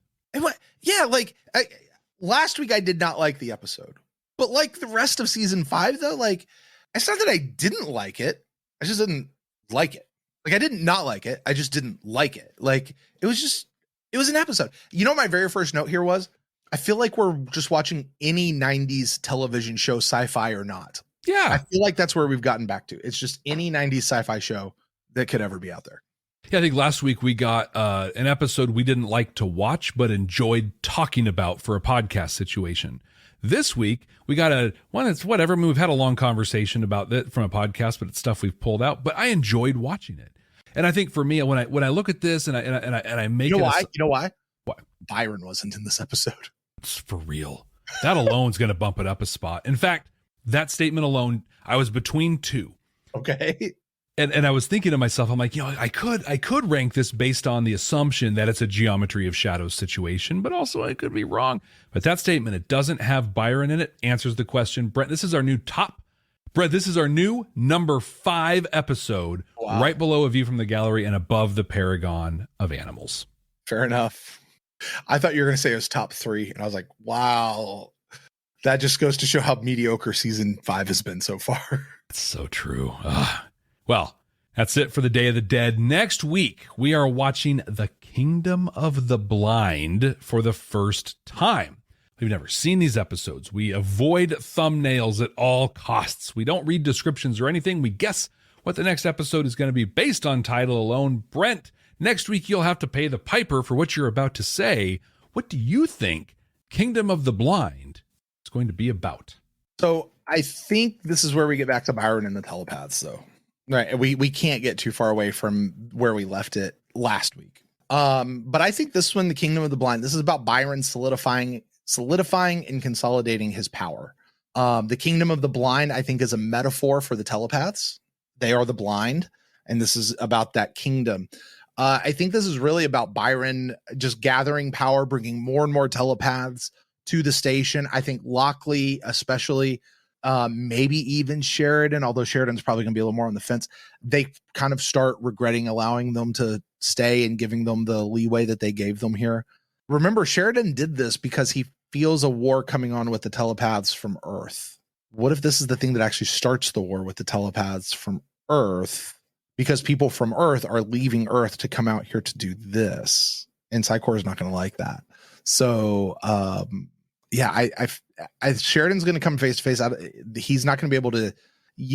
Last week I did not like the episode. But like the rest of season 5, though, it's not that I didn't like it. I just didn't like it. I didn't not like it. I just didn't like it. It was an episode. My very first note here was, I feel like we're just watching any 90s television show, sci-fi or not. Yeah. I feel like that's where we've gotten back to. It's just any 90s sci-fi show that could ever be out there. Yeah, I think last week we got an episode we didn't like to watch, but enjoyed talking about for a podcast situation. This week, we got it's whatever. I mean, we've had a long conversation about that from a podcast, but it's stuff we've pulled out. But I enjoyed watching it, and I think for me, when I look at this and I make why? You know why? Why? Byron wasn't in this episode. It's for real. That alone is going to bump it up a spot. In fact, that statement alone, I was between two. Okay. And I was thinking to myself, I'm like, I could rank this based on the assumption that it's a Geometry of Shadows situation, but also I could be wrong. But that statement, it doesn't have Byron in it, answers the question. Brent, this is our new top Brett, this is our new number 5 episode, right below A View from the Gallery and above the Paragon of Animals. Fair enough. I thought you were going to say it was top 3, and I was like, wow. That just goes to show how mediocre season 5 has been so far. It's so true. Well, that's it for the Day of the Dead. Next week, we are watching The Kingdom of the Blind for the first time. We've never seen these episodes. We avoid thumbnails at all costs. We don't read descriptions or anything. We guess what the next episode is going to be based on title alone. Brent, next week you'll have to pay the piper for what you're about to say. What do you think Kingdom of the Blind is going to be about? So I think this is where we get back to Byron and the telepaths, though. Right. We can't get too far away from where we left it last week. But I think this one, The Kingdom of the Blind, this is about Byron solidifying and consolidating his power. The Kingdom of the Blind, I think, is a metaphor for the telepaths. They are the blind, and this is about that kingdom. I think this is really about Byron just gathering power, bringing more and more telepaths to the station. I think Lochley, especially, maybe even Sheridan, although Sheridan's probably going to be a little more on the fence, they kind of start regretting allowing them to stay and giving them the leeway that they gave them here. Remember, Sheridan did this because he feels a war coming on with the telepaths from Earth. What if this is the thing that actually starts the war with the telepaths from Earth? Because people from Earth are leaving Earth to come out here to do this. And Psychor is not going to like that. So, Sheridan's going to come face to face. He's not going to be able to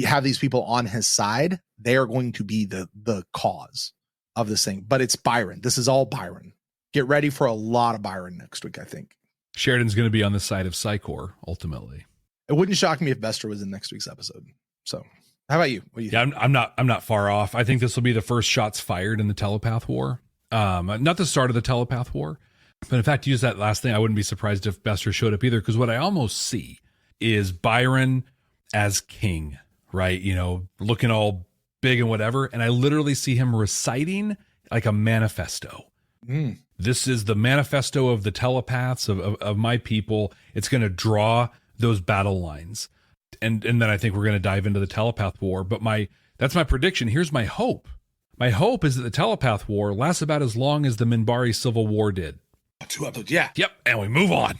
have these people on his side. They are going to be the cause of this thing. But it's Byron. This is all Byron. Get ready for a lot of Byron next week, I think. Sheridan's going to be on the side of Psychor, ultimately. It wouldn't shock me if Bester was in next week's episode. So, how about you? What do you think? I'm not far off. I think this will be the first shots fired in the telepath war. Not the start of the telepath war, but in fact, to use that last thing, I wouldn't be surprised if Bester showed up either, because what I almost see is Byron as king, right? You know, looking all big and whatever, and I literally see him reciting like a manifesto. This is the manifesto of the telepaths of my people. It's going to draw those battle lines. And then I think we're going to dive into the telepath war. But that's my prediction. Here's my hope. My hope is that the telepath war lasts about as long as the Minbari Civil War did. 2 episodes, yeah. Yep, and we move on.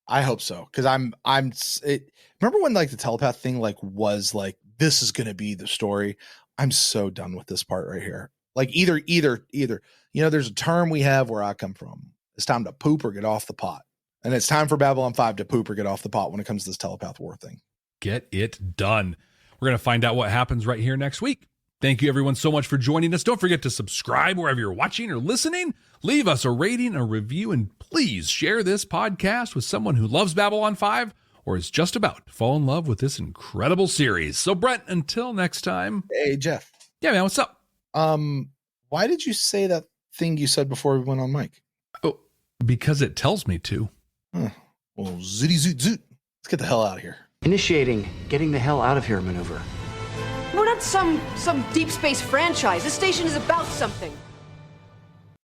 I hope so, because remember when like the telepath thing was like, this is going to be the story. I'm so done with this part right here. Like either. You know, there's a term we have where I come from. It's time to poop or get off the pot. And it's time for Babylon 5 to poop or get off the pot when it comes to this telepath war thing. Get it done. We're going to find out what happens right here next week. Thank you, everyone, so much for joining us. Don't forget to subscribe wherever you're watching or listening. Leave us a rating, a review, and please share this podcast with someone who loves Babylon 5 or is just about to fall in love with this incredible series. So, Brent, until next time. Hey, Jeff. Yeah, man, what's up? Why did you say that thing you said before we went on mic? Oh, because it tells me to. Well, zitty zoot zoot. Let's get the hell out of here. Initiating getting the hell out of here maneuver. We're not some deep space franchise. This station is about something.